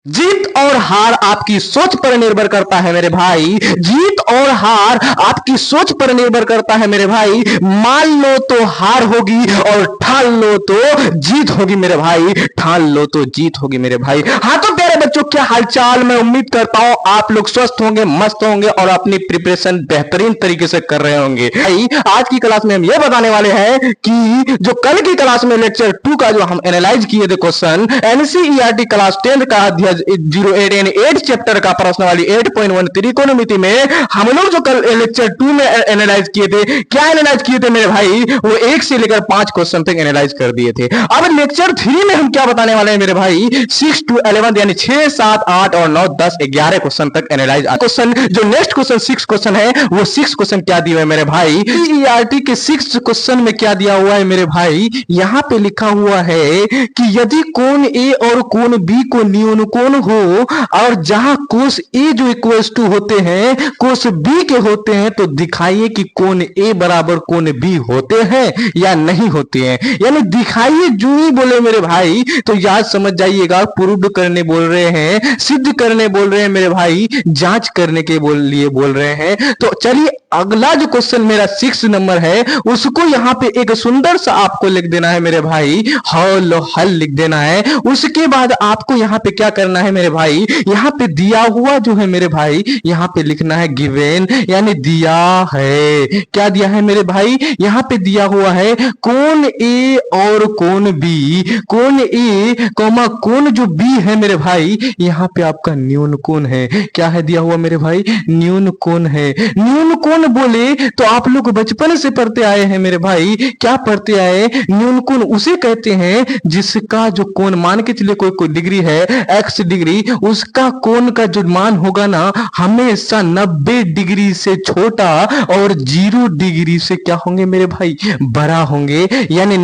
जीत और हार आपकी सोच पर निर्भर करता है मेरे भाई। जीत और हार आपकी सोच पर निर्भर करता है मेरे भाई। मान लो तो हार होगी और ठान लो तो जीत होगी मेरे भाई। ठान लो तो जीत होगी मेरे भाई। हाँ तो प्यारे बच्चों, क्या हालचाल। मैं उम्मीद करता हूं आप लोग स्वस्थ होंगे, मस्त होंगे और अपनी प्रिपरेशन बेहतरीन तरीके से कर रहे होंगे। भाई आज की क्लास में हम ये बताने वाले हैं कि जो कल की क्लास में लेक्चर 2 का जो हम एनालाइज किए थे क्वेश्चन, एनसीईआरटी क्लास 10 का अध्याय 08 यानी 8 चैप्टर का प्रश्न वाली 8.1 त्रिकोणमिति में हम लोग जो कल लेक्चर 2 में एनालाइज किए थे, क्या एनालाइज किए थे मेरे भाई, वो 1 से लेकर 5 क्वेश्चन तक एनालाइज कर दिए थे। अब लेक्चर 3 में हम क्या बताने वाले हैं मेरे भाई, 6 to 11 यानी 6, 7, 8 और 9, 10, 11 क्वेश्चन तक एनालाइज। क्वेश्चन जो नेक्स्ट क्वेश्चन 6 क्वेश्चन है, वो 6 क्वेश्चन क्या दिए हुए मेरे भाई, एनसीईआरटी के 6 क्वेश्चन में क्या दिया हुआ है मेरे भाई, यहां पे लिखा हुआ है कि यदि कोण ए और कोण बी को न्यून कोण हो और जहां कोस ए जो इक्वल्स टू होते हैं कोस बी के होते हैं, तो दिखाइए कि कोण ए बराबर कोण बी होते हैं या नहीं होते हैं। यानी दिखाइए जो ही बोले मेरे भाई तो याद समझ जाइएगा, प्रूव करने बोल रहे हैं, सिद्ध करने बोल रहे हैं मेरे भाई, जांच करने के लिए बोल रहे हैं। तो चलिए अगला जो क्वेश्चन मेरा 6 नंबर है, उसको यहां पे एक सुंदर सा आपको लिख देना है मेरे भाई, हल लिख देना है। उसके बाद आपको यहां पे क्या करना है मेरे भाई, यहां पे दिया हुआ जो है मेरे भाई, यहां पे लिखना है गिवन, यानी दिया है। क्या दिया है मेरे भाई, यहां पे दिया हुआ है कोण ए और कोण बी, कोण ए कॉमा कोण जो बी है मेरे भाई, यहां पे आपका न्यून कोण है। क्या है दिया हुआ मेरे भाई, न्यून कोण है। न्यून कोण बोले तो आप लोग बचपन से पढ़ते आए हैं मेरे भाई, क्या पढ़ते आए, न्यून कोण उसे कहते हैं जिसका जो कोण, मान के चलिए कोई डिग्री है x डिग्री, उसका कोण का जो मान होगा ना, हमेशा 90 डिग्री से छोटा और 0 डिग्री से क्या होंगे मेरे भाई, बड़ा होंगे। यानी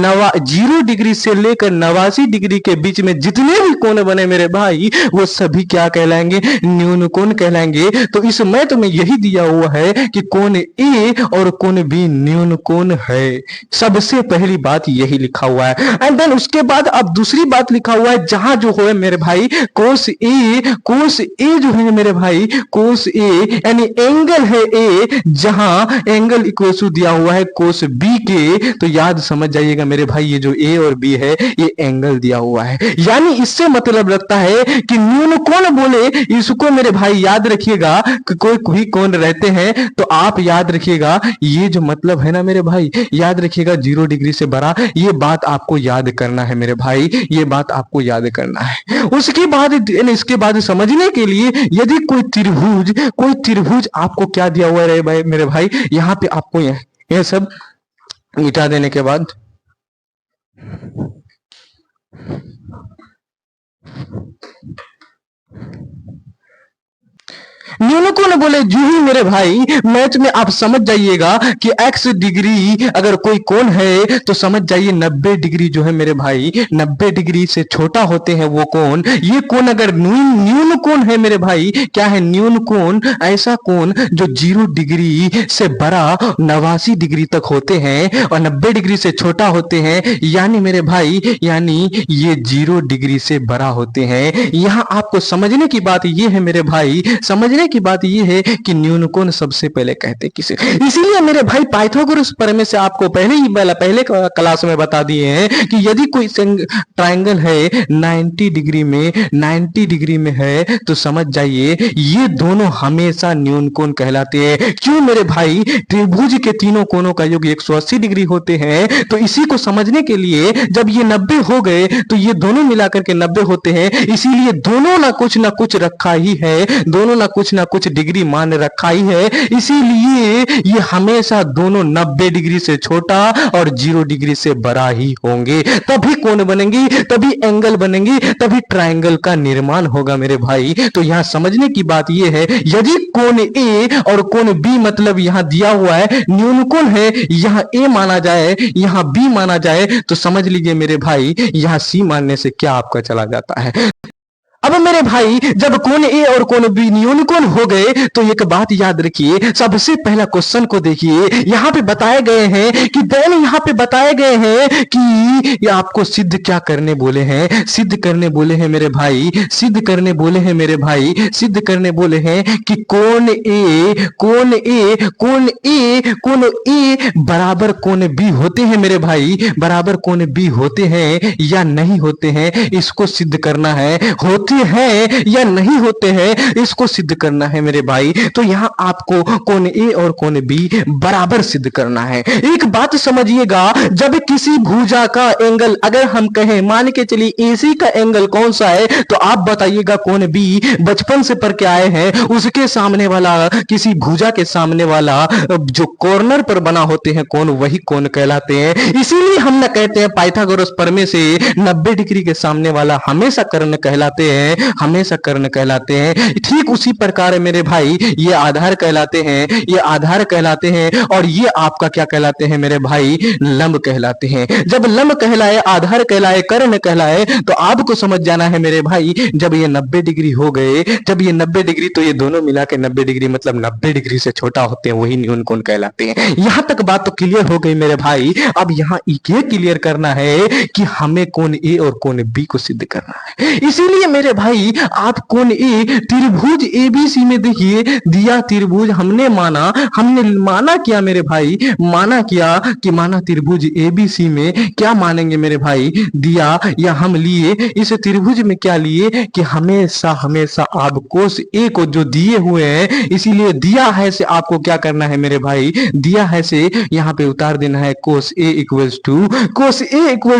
0 डिग्री से लेकर 89 डिग्री के बीच में जितने भी कोण बने मेरे भाई, वो सभी क्या कहलाएंगे, न्यून कोण कहलाएंगे। तो इसमें तुम्हें यही दिया हुआ है कि कोण ए और कोण बी न्यून कोण है। सबसे पहली बात यही लिखा हुआ है। एंड देन उसके बाद अब दूसरी बात लिखा हुआ है, जहां जो है मेरे भाई कोस ए जो है मेरे भाई, कोस ए यानी एंगल है ए, जहां एंगल इक्वल टू दिया हुआ है कोस बी के, तो याद समझ जाइएगा मेरे भाई, ये जो ए और बी है ये एंगल दिया हुआ है। यानी इससे मतलब लगता है कि न्यून कोण बोले इसको मेरे भाई याद रखिएगा कि कोई भी कोण रहते हैं तो आप याद रखिएगा, ये जो मतलब है ना मेरे भाई, याद रखिएगा 0 डिग्री से बड़ा, ये बात आपको याद करना है मेरे भाई, ये बात आपको याद करना है। उसके बाद इसके बाद समझने के लिए, यदि कोई त्रिभुज आपको क्या दिया हुआ है भाई मेरे भाई, यहां पे आपको ये सब मिटा देने के बाद न्यून कोण बोले जो ही मेरे भाई मैथ में आप समझ जाइएगा कि x डिग्री अगर कोई कोण है तो समझ जाइए 90 डिग्री जो है मेरे भाई, 90 डिग्री से छोटा होते हैं वो कोण। ये कोण अगर न्यून कोण है मेरे भाई, क्या है न्यून कोण, ऐसा कोण जो 0 डिग्री से बड़ा 89 डिग्री तक होते हैं और 90 डिग्री से छोटा होते हैं, यानी मेरे भाई, यानी ये 0 डिग्री से बड़ा होते हैं। यहां आपको समझने की बात ये है मेरे भाई, समझने की बात यह है कि न्यून कोण सबसे पहले कहते किसे, इसीलिए मेरे भाई पाइथागोरस प्रमेय से आपको पहले क्लास में बता दिए हैं कि यदि कोई ट्रायंगल है 90 डिग्री में है तो समझ जाइए ये दोनों हमेशा न्यून कोण कहलाते हैं। क्यों मेरे भाई, त्रिभुज के तीनों कोणों का योग 180 डिग्री होते हैं, तो इसी को समझने के लिए जब ये 90 हो गए तो ये दोनों मिलाकर के 90 होते हैं, इसीलिए दोनों ना कुछ रखा ही है, दोनों ना कुछ डिग्री मान रखा ही है, इसीलिए ये हमेशा दोनों 90 डिग्री से छोटा और 0 डिग्री से बड़ा ही होंगे, तभी कोण बनेंगी, तभी एंगल बनेंगी, तभी ट्रायंगल का निर्माण होगा मेरे भाई। तो यहां समझने की बात ये है, यदि कोण ए और कोण बी मतलब यहां दिया हुआ है न्यून कोण है, यहां ए माना जाए, यहां बी माना जाए, तो समझ लीजिए मेरे भाई यहां सी मानने से क्या आपका चला जाता है। अब मेरे भाई जब कोण ए और कोण बी न्यूनकोण हो गए तो एक बात याद रखिए, सबसे पहला क्वेश्चन को देखिए, यहाँ पे बताए गए हैं कि देन यहाँ पे बताए गए हैं कि ये आपको सिद्ध क्या करने बोले हैं, सिद्ध करने बोले हैं मेरे भाई, सिद्ध करने बोले हैं मेरे भाई, सिद्ध करने बोले हैं कि कोण ए कोण ए कोण ए कोण ए बराबर कोण बी होते हैं मेरे भाई, बराबर कोण बी होते हैं या नहीं होते हैं, इसको सिद्ध करना है। होते हैं या नहीं होते हैं, इसको सिद्ध करना है मेरे भाई। तो यहां आपको कोण ए और कोण बी बराबर सिद्ध करना है। एक बात समझिएगा, जब किसी भुजा का एंगल अगर हम कहें, मान के चलिए एसी का एंगल कौन सा है, तो आप बताइएगा कोण बी। बचपन से पढ़ के आए हैं, उसके सामने वाला, किसी भुजा के सामने वाला जो कॉर्नर पर बना होते हैं कोण, वही कोण कहलाते हैं। इसीलिए हम ना कहते हैं पाइथागोरस प्रमेय से 90 डिग्री के सामने वाला हमेशा कर्ण कहलाते हैं, हमेशा कर्ण कहलाते हैं। ठीक उसी प्रकार मेरे भाई ये आधार कहलाते हैं, ये आधार कहलाते हैं, और ये आपका क्या कहलाते हैं मेरे भाई, लंब कहलाते हैं। जब लंब कहलाए, आधार कहलाए, कर्ण कहलाए, तो आपको समझ जाना है मेरे भाई, जब ये 90 डिग्री हो गए, जब ये 90 डिग्री, तो ये दोनों मिला के 90 डिग्री मतलब 90 डिग्री से छोटा होते हैं, वही न्यून कोण कहलाते हैं। यहां तक बात तो क्लियर हो गई मेरे भाई। अब यहाँ ये क्लियर करना है कि हमें कोण ए और कोण बी को सिद्ध करना है। इसीलिए मेरे भाई आप कोण ए, त्रिभुज एबीसी में देखिए, दिया त्रिभुज, हमने माना क्या मेरे भाई, माना क्या कि माना त्रिभुज एबीसी में क्या मानेंगे मेरे भाई, दिया, या हम लिए इस त्रिभुज में क्या लिए कि हमेशा हमेशा आप कोस ए को जो दिए हुए हैं, इसीलिए दिया है से आपको क्या करना है मेरे भाई, दिया है से यहाँ पे उतार देना है कोस ए इक्वल्स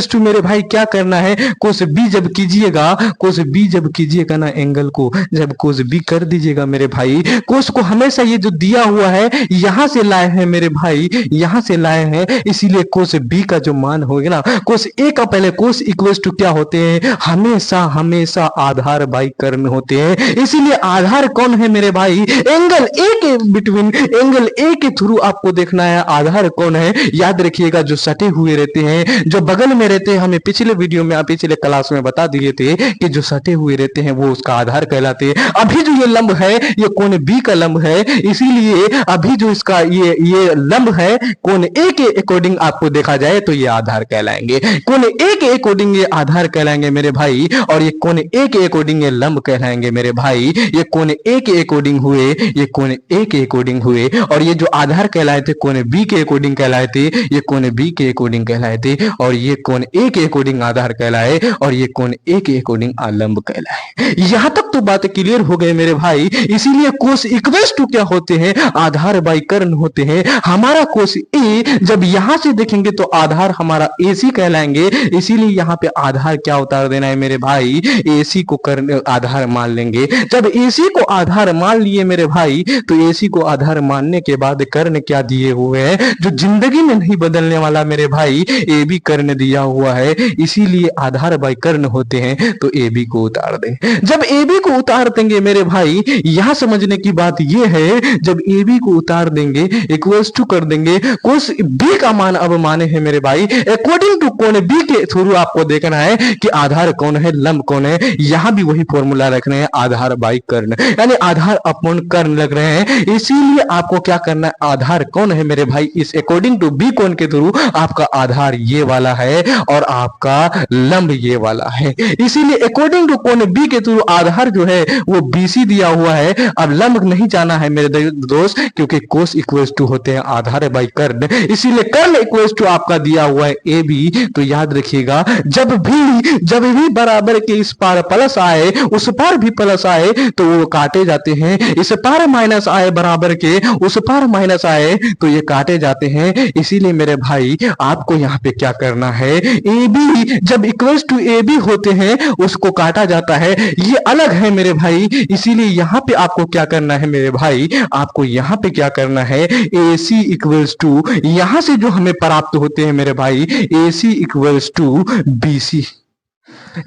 टू मेरे भाई क्या करना है, कोस बी जब कीजिएगा, कोस बी जब कीजिएगा ना एंगल को, जब कोस बी कर दीजिएगा मेरे भाई, कोस को हमेशा ये जो दिया हुआ है यहां से लाए हैं मेरे भाई, यहां से लाए हैं, इसीलिए कोस बी का जो मान होगा ना, कोस ए का पहले कोस इक्वल्स टू क्या होते हैं, हमेशा हमेशा आधार बाई कर्ण होते हैं। इसीलिए आधार कौन है मेरे भाई, एंगल ए के बिटवीन, एंगल ए के थ्रू आपको देखना है आधार कौन है। याद रखिएगा, जो सटे हुए रहते हैं, जो बगल में रहते हैं, हमें पिछले वीडियो में, पिछले क्लास में बता दिए थे कि जो सटे हुए रहते हैं वो उसका आधार कहलाते हैं। अभी जो ये लंब है, ये कोण बी का लंब है, इसीलिए अभी जो इसका ये लंब है, कोण ए के अकॉर्डिंग आपको देखा जाए तो ये आधार कहलाएंगे, कोण ए के अकॉर्डिंग ये आधार कहलाएंगे मेरे भाई, और ये कोण ए के अकॉर्डिंग ये लंब कहलाएंगे मेरे भाई। ये कोण ए के अकॉर्डिंग हुए, ये कोण ए के अकॉर्डिंग हुए, और ये जो आधार कहलाए थे कोण बी के अकॉर्डिंग कहलाए थे, ये कोण बी के अकॉर्डिंग कहलाए थे, और ये कोण ए के अकॉर्डिंग आधार कहलाए, और ये कोण ए के अकॉर्डिंग लंब कहलाए। यहां तक तो बात क्लियर हो गई मेरे भाई। इसीलिए कोस इक्वल्स टू क्या होते हैं, आधार बाई कर्ण होते हैं। हमारा कोस ए जब यहां से देखेंगे तो आधार हमारा एसी कहलाएंगे, इसीलिए यहां पे आधार क्या उतार देना है मेरे भाई, एसी को कर्ण आधार मान लेंगे। जब एसी को आधार मान लिए मेरे भाई, तो एसी को आधार मानने के बाद कर्ण क्या दिए हुए हैं, जो जिंदगी में नहीं बदलने वाला मेरे भाई, ए बी कर्ण दिया हुआ है, इसीलिए आधार बाई कर्ण होते हैं, तो ए बी को उतार दें। जब ए बी को उतार देंगे मेरे भाई, यहां समझने की बात यह है, जब ए बी को उतार देंगे, इक्वल्स टू कर देंगे, कोस बी का मान अब माने हैं मेरे भाई, अकॉर्डिंग टू कोण बी के थ्रू आपको देखना है कि आधार कौन है, लंब कौन है। यहां भी वही फॉर्मूला रख रहे हैं, आधार बाई कर्ण, यानी आधार अपॉन कर्ण लग रहे हैं। इसीलिए आपको क्या करना है, आधार कौन है मेरे भाई, इस अकॉर्डिंग टू बी कोण के थ्रू आपका आधार ये वाला है, और आपका लंब ये वाला है। इसीलिए अकॉर्डिंग टू कोण बी के थ्रू आधार जो है वो बीसी दिया हुआ है। अब लंब नहीं जाना है मेरे दोस्त, क्योंकि कोस इक्वल्स टू होते हैं आधार बाई कर्ण, इसीलिए कर्ण इक्वल्स टू आपका दिया हुआ है ए बी। तो याद रखिएगा, जब भी बराबर के इस पार प्लस आए, उस पार भी प्लस आए, तो वो काटे जाते हैं। इस पार माइनस आए बराबर के, उस पार माइनस आए, तो ये काटे जाते हैं। इसीलिए मेरे भाई आपको यहाँ पे क्या करना है, ए बी जब इक्वल्स टू ए बी होते हैं उसको काटा जाता है, ये अलग है मेरे भाई। इसीलिए यहाँ पे आपको क्या करना है मेरे भाई, आपको यहाँ पे क्या करना है, ए सी इक्वल्स टू, यहां से जो हमें प्राप्त होते हैं मेरे भाई, ए सी इक्वल्स टू बी सी।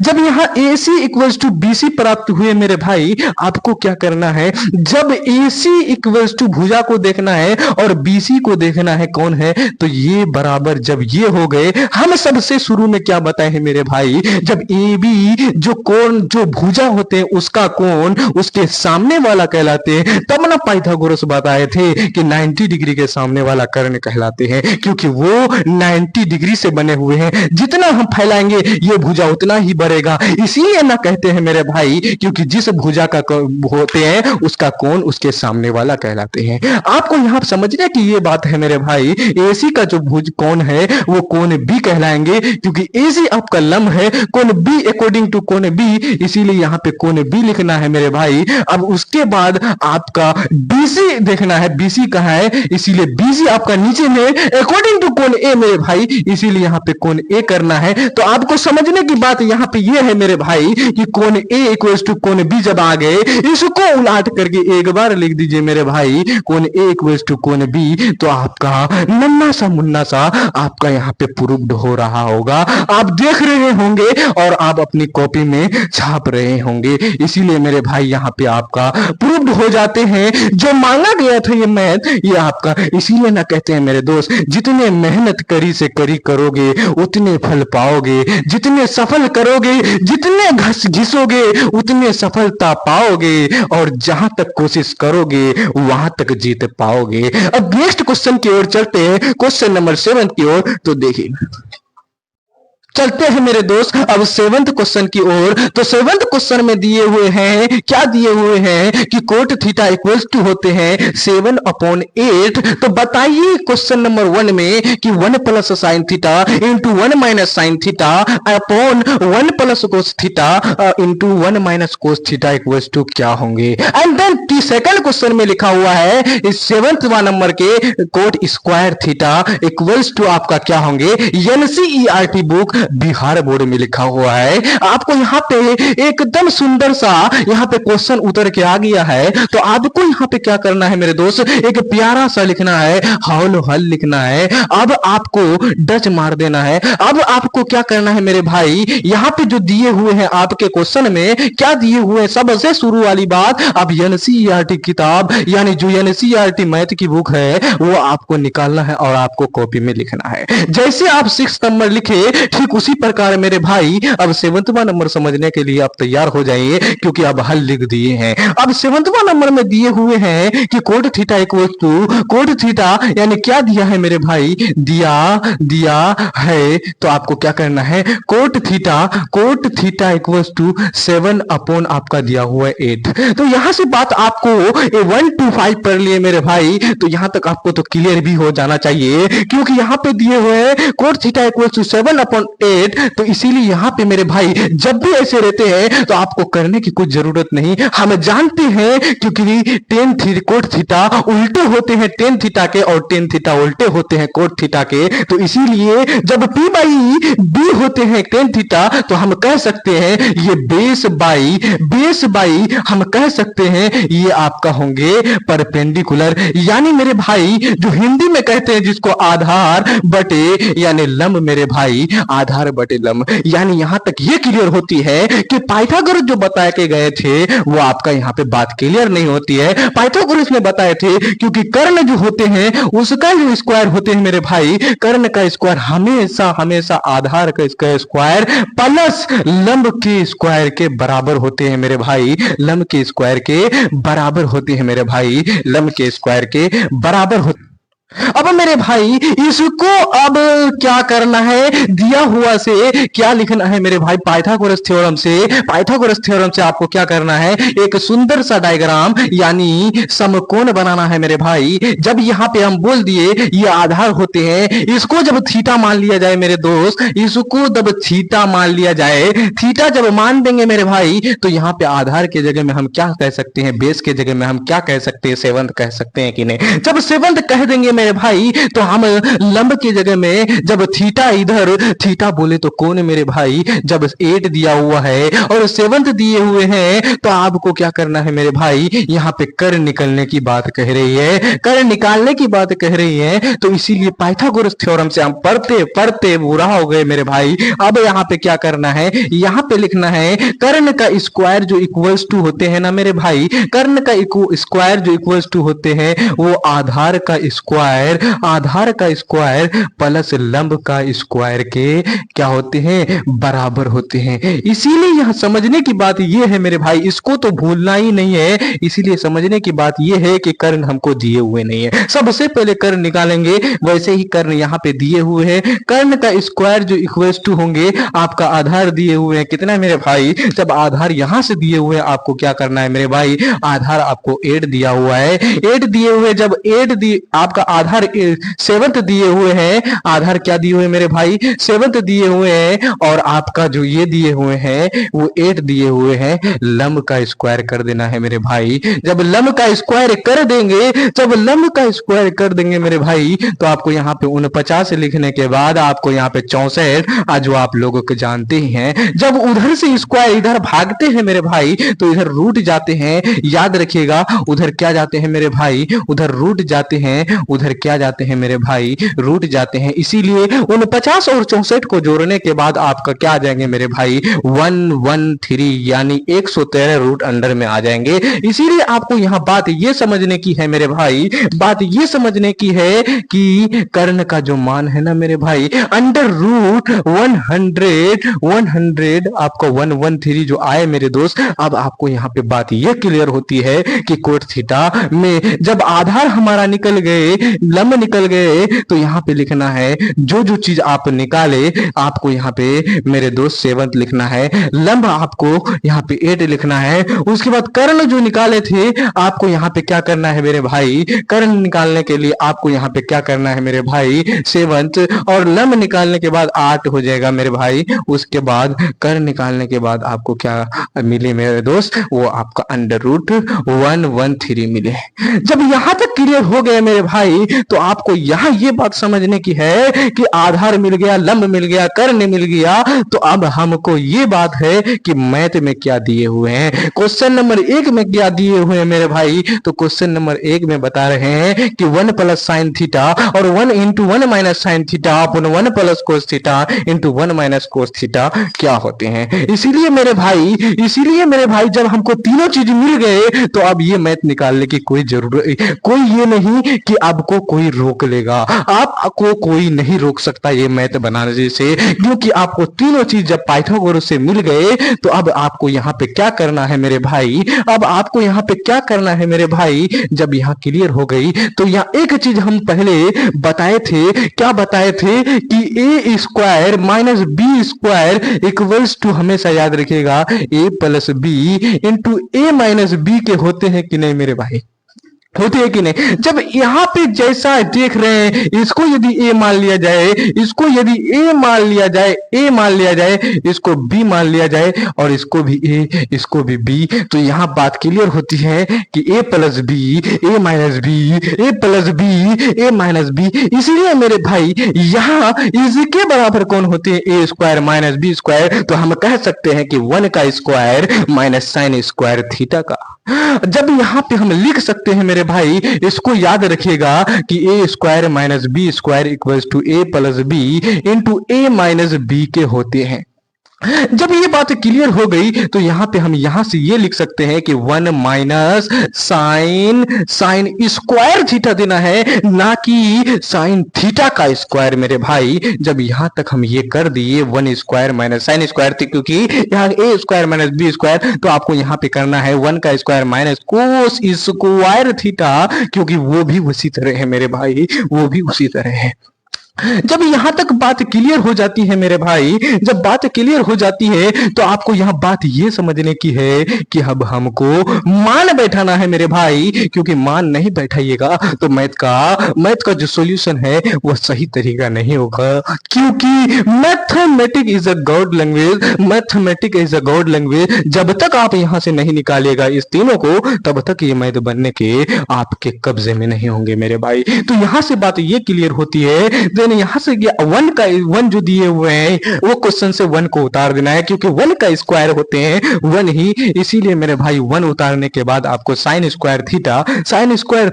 जब यहाँ AC इक्वल्स टू BC प्राप्त हुए मेरे भाई, आपको क्या करना है, जब AC इक्वल्स टू भुजा को देखना है और BC को देखना है कौन है, तो ये बराबर जब ये हो गए, हम सबसे शुरू में क्या बताए हैं मेरे भाई, जब AB जो कोण जो भुजा होते हैं उसका कोण उसके सामने वाला कहलाते हैं, तब ना पाइथागोरस बताए थे कि 90 डिग्री के सामने वाला कर्ण कहलाते हैं, क्योंकि वो 90 डिग्री से बने हुए हैं। जितना हम फैलाएंगे ये भुजा उतना ही बढ़ेगा, इसीलिए ना कहते हैं मेरे भाई, क्योंकि जिस भुजा का होते हैं उसका कोण उसके सामने वाला कहलाते हैं। आपको यहाँ समझने की ये बात है मेरे भाई, AC का जो भुज कोण है वो कोण B कहलाएंगे, क्योंकि AC आपका लंब है, कोण B अकॉर्डिंग टू कोण B, इसीलिए यहाँ पे कोण B लिखना है मेरे भाई। अब उसके बाद आपका BC देखना है, BC कहाँ है, इसीलिए BC आपका नीचे में अकॉर्डिंग टू कोण A मेरे भाई, इसीलिए यहाँ पे कोण A करना है। तो आपको समझने की बात यहाँ पे ये है मेरे भाई कि कोण A इक्वल्स टू कोण B जब आ गए, इसको उलट करके एक बार लिख दीजिए मेरे भाई, कोण A इक्वल्स टू कोण B, तो आपका नन्ना सा मुन्ना सा आपका यहाँ पे प्रूव्ड हो रहा होगा, आप देख रहे होंगे और आप अपनी कॉपी में छाप रहे होंगे। इसीलिए मेरे भाई यहाँ पे आपका प्रूव्ड हो जाते हैं, जो मांगा गया था ये मैथ ये आपका। इसीलिए ना कहते हैं मेरे दोस्त, जितने मेहनत करी से करी करोगे उतने फल पाओगे, जितने सफल करोगे जितने घिसोगे उतने सफलता पाओगे, और जहां तक कोशिश करोगे वहां तक जीत पाओगे। अब नेक्स्ट क्वेश्चन की ओर चलते हैं, क्वेश्चन नंबर 7 की ओर। तो देखिए चलते हैं मेरे दोस्त अब 7th क्वेश्चन की ओर। तो 7th क्वेश्चन में दिए हुए हैं, क्या दिए हुए हैं कि कोट थीटा इक्वल्स टू होते हैं 7/8। तो बताइए क्वेश्चन नंबर 1 में कि 1 plus sine theta into 1 minus sine theta upon 1 plus cos theta into 1 minus cos theta equals to क्या होंगे। एंड देन सेकंड क्वेश्चन में लिखा हुआ है इस 7th नंबर के cot square theta equals to आपका क्या होंगे। NCERT बुक बिहार बोर्ड में लिखा हुआ है। आपको यहाँ पे एकदम सुंदर सा यहाँ पे क्वेश्चन उतर के आ गया है, तो आपको यहाँ पे क्या करना है मेरे दोस्त, एक प्यारा सा लिखना है, हल लिखना है। अब आपको डच मार देना है। अब आपको क्या करना है मेरे भाई, यहाँ पे जो दिए हुए हैं आपके क्वेश्चन में क्या दिए हुए हैं, सबसे शुरू वाली बात, अब NCERT किताब यानी जो NCERT मैथ की बुक है वो आपको निकालना है और आपको कॉपी में लिखना है। जैसे आप 6 नंबर लिखे ठीक उसी प्रकार मेरे भाई अब 7वां नंबर समझने के लिए आप तैयार हो जाइए, क्योंकि अब हल लिख दिए हैं। अब 7वां नंबर में दिए हुए हैं कि cot theta equals to cot theta यानी क्या दिया है मेरे भाई, दिया है। तो आपको क्या करना है, cot theta equals to 7 upon आपका दिया हुआ है 8। तो यहां से बात आपको 1 to 5 पढ़ लिए मेरे भाई, तो यहां तक आपको तो क्लियर भी हो जाना चाहिए, क्योंकि यहां पे दिए हुए हैं कोट थीटा इक्वल्स टू 7/8। तो इसीलिए यहां पे मेरे भाई जब भी ऐसे रहते हैं तो आपको करने की कुछ जरूरत नहीं, हम जानते हैं, क्योंकि कोट थीटा उल्टे होते हैं टेन थीटा के और टेन थीटा उल्टे होते हैं कोट थीटा के। तो इसीलिए जब P बाई B होते हैं टेन थीटा तो हम कह सकते हैं ये बेस बाई हम कह सकते हैं ये आपका होंगे परपेंडिकुलर, यानी मेरे भाई जो हिंदी में कहते हैं जिसको आधार बटे यानी लंब मेरे भाई, आधार बटे लंब। यानी यहां तक ये क्लियर होती है कि पाइथागोरस जो बताए के गए थे वो आपका यहाँ पे बात क्लियर नहीं होती है। पाइथागोरस ने बताए थे क्योंकि कर्ण जो होते हैं उसका जो स्क्वायर होते हैं मेरे भाई, कर्ण का स्क्वायर हमेशा आधार का स्क्वायर प्लस लंब के स्क्वायर के बराबर होते हैं मेरे भाई, लंब के स्क्वायर के बराबर होते हैं मेरे भाई, लंब के स्क्वायर के बराबर होते। अब मेरे भाई इसको अब क्या करना है, दिया हुआ से क्या लिखना है मेरे भाई, पाइथागोरस थ्योरम से आपको क्या करना है, एक सुंदर सा डायग्राम यानी समकोण बनाना है मेरे भाई। जब यहाँ पे हम बोल दिए ये आधार होते हैं, इसको जब थीटा मान लिया जाए मेरे दोस्त, इसको जब थीटा मान लिया जाए, थीटा जब मान देंगे मेरे भाई तो यहाँ पे आधार के जगह में हम क्या कह सकते हैं, बेस के जगह में हम क्या कह सकते हैं, सेवंथ कह सकते हैं कि नहीं। जब सेवंथ कह देंगे मेरे भाई, तो हम लंब की जगह में जब थीटा इधर थीटा बोले तो कौन मेरे भाई, जब 8 दिया हुआ है और 7 दिए हुए हैं तो आपको क्या करना है मेरे भाई, यहाँ पे कर निकलने की बात कह रही है, कर निकालने की बात कह रही है। तो इसीलिए पाइथागोरस थ्योरम से हम पढ़ते पढ़ते बुरा हो गए मेरे भाई। अब यहाँ पे क्या करना है, यहाँ पे लिखना है कर्ण का स्क्वायर जो इक्वल्स टू होते हैं ना मेरे भाई, कर्ण का स्क्वायर जो इक्वल्स टू होते हैं वो आधार का स्क्वायर प्लस लंब का स्क्वायर के क्या होते हैं, बराबर होते हैं। इसीलिए यह समझने की बात यह है मेरे भाई, इसको तो भूलना ही नहीं है। इसीलिए समझने की बात यह है कि कर्ण हमको दिए हुए नहीं है, सबसे पहले कर्ण निकालेंगे। वैसे ही कर्ण यहाँ पे दिए हुए हैं, कर्ण का स्क्वायर जो इक्वल्स टू होंगे, आपका आधार दिए हुए हैं कितना मेरे भाई, जब आधार यहां से दिए हुए हैं आपको क्या करना है मेरे भाई, आधार आपको 8 दिया हुआ है, 8 दिए हुए, जब 8 दिए आपका आधार 7 दिए हुए हैं, आधार क्या दिए हुए मेरे भाई, 7 दिए हुए हैं, और आपका जो ये दिए हुए हैं वो 8 दिए हुए हैं, लंब का स्क्वायर कर देना है मेरे भाई। जब लंब का स्क्वायर कर देंगे, जब लंब का स्क्वायर कर देंगे मेरे भाई, तो आपको यहाँ पे 49 लिखने के बाद आपको यहाँ पे 64, जो आप लोगों को जानते ही हैं, जब उधर से स्क्वायर इधर भागते हैं मेरे भाई तो इधर रूट जाते हैं, याद रखिएगा, उधर क्या जाते हैं मेरे भाई, उधर रूट जाते हैं, उधर क्या जाते हैं मेरे भाई, रूट जाते हैं। इसीलिए 49 और 64 को जोड़ने के बाद आपका क्या आ जाएंगे मेरे भाई, 113, यानी 113 रूट अंडर में आ जाएंगे। इसीलिए आपको यहाँ बात ये समझने की है मेरे भाई, बात ये समझने की है कि कर्ण का जो मान है ना मेरे भाई, अंडर रूट 100 आपको 113 जो आए मेरे दोस्त। अब आपको यहाँ पे बात ये क्लियर होती है कि कोट थीटा में जब आधार हमारा निकल गए, लंब निकल गए, तो यहाँ पे लिखना है जो जो चीज आप निकाले, आपको यहाँ पे मेरे दोस्त 7 लिखना है, लंब आपको यहाँ पे 8 लिखना है। उसके बाद कर्ण जो निकाले थे आपको यहाँ पे क्या करना है मेरे भाई, कर्ण निकालने के लिए आपको यहाँ पे क्या करना है मेरे भाई, 7, और लंब निकालने के बाद 8 हो जाएगा मेरे भाई। उसके बाद कर्ण निकालने के बाद आपको क्या मिले मेरे दोस्त, वो आपका अंडर रूट 113 मिले। जब यहां तक क्लियर हो गया मेरे भाई, तो आपको यहां ये बात समझने की है कि आधार मिल गया, लंब मिल गया, कर्ण मिल गया, तो अब हमको ये बात है कि मैथ में क्या दिए हुए हैं। क्वेश्चन नंबर 1 में क्या दिए हुए हैं मेरे भाई, तो क्वेश्चन नंबर 1 में बता रहे हैं कि 1 प्लस साइन थीटा और 1 इंटू 1 माइनस साइन थीटा अपन 1 plus cos theta into 1 minus cos theta क्या होते हैं। इसीलिए मेरे भाई जब हमको तीनों चीज मिल गए, तो अब ये मैथ निकालने की कोई जरूरत, कोई ये नहीं कि आपको कोई रोक लेगा, आपको कोई नहीं रोक सकता ये मैथ बनाने से, क्योंकि आपको तीनों चीज जब पाइथागोरस से मिल गए, तो अब आपको यहाँ पे क्या करना है मेरे भाई, अब आपको यहाँ पे क्या करना है मेरे भाई, जब यहाँ क्लियर हो गई, तो यहाँ एक चीज हम पहले बताए थे, क्या बताए थे कि A square minus B square equals to, हमेशा याद रखिएगा, A plus B into A minus B के होते हैं कि नहीं मेरे भाई, होते हैं कि नहीं। जब यहाँ पे जैसा देख रहे हैं, इसको यदि ए मान लिया जाए, इसको यदि ए मान लिया जाए, ए मान लिया जाए, इसको बी मान लिया जाए, और इसको भी ए, इसको भी बी, तो यहाँ बात क्लियर होती है कि ए प्लस बी, ए माइनस बी, ए प्लस बी, ए माइनस बी। इसलिए मेरे भाई यहाँ इसके बराबर कौन होते हैं, A square minus B square, तो हम कह सकते हैं कि 1 का square minus sine square theta का। जब यहाँ पे हम लिख सकते हैं मेरे भाई, इसको याद रखिएगा कि A square minus B square equals to A plus B into A minus B के होते हैं। जब ये बात क्लियर हो गई, तो यहाँ पे हम यहाँ से ये लिख सकते हैं कि 1 माइनस साइन स्क्वायर थीटा देना है, ना कि साइन थीटा का स्क्वायर मेरे भाई। जब यहाँ तक हम ये कर दिए 1 स्क्वायर माइनस साइन स्क्वायर थी, क्योंकि यहाँ ए स्क्वायर माइनस बी स्क्वायर, तो आपको यहाँ पे करना है 1 का square minus cos square theta, क्योंकि वो भी उसी तरह है मेरे भाई, वो भी उसी तरह है। जब यहां तक बात क्लियर हो जाती है मेरे भाई, जब बात क्लियर हो जाती है तो आपको यहां बात ये समझने की है कि अब हमको मान बैठाना है मेरे भाई, क्योंकि मान नहीं बैठाइएगा तो मैथ का जो सॉल्यूशन है वो सही तरीका नहीं होगा, क्योंकि mathematic is a God language, mathematic is a God language. जब तक आप यहां से नहीं निकालिएगा इस तीनों को, तब तक ये मैथ बनने के आपके कब्जे में नहीं होंगे मेरे भाई। तो यहां से बात ये क्लियर होती है, देन यहां से वन जो दिए हुए हैं वो क्वेश्चन से वन को उतार देना है, क्योंकि वन का स्क्वायर होते हैं वन ही, इसीलिए मेरे भाई वन उतारने के बाद आपको साइन स्क्वायर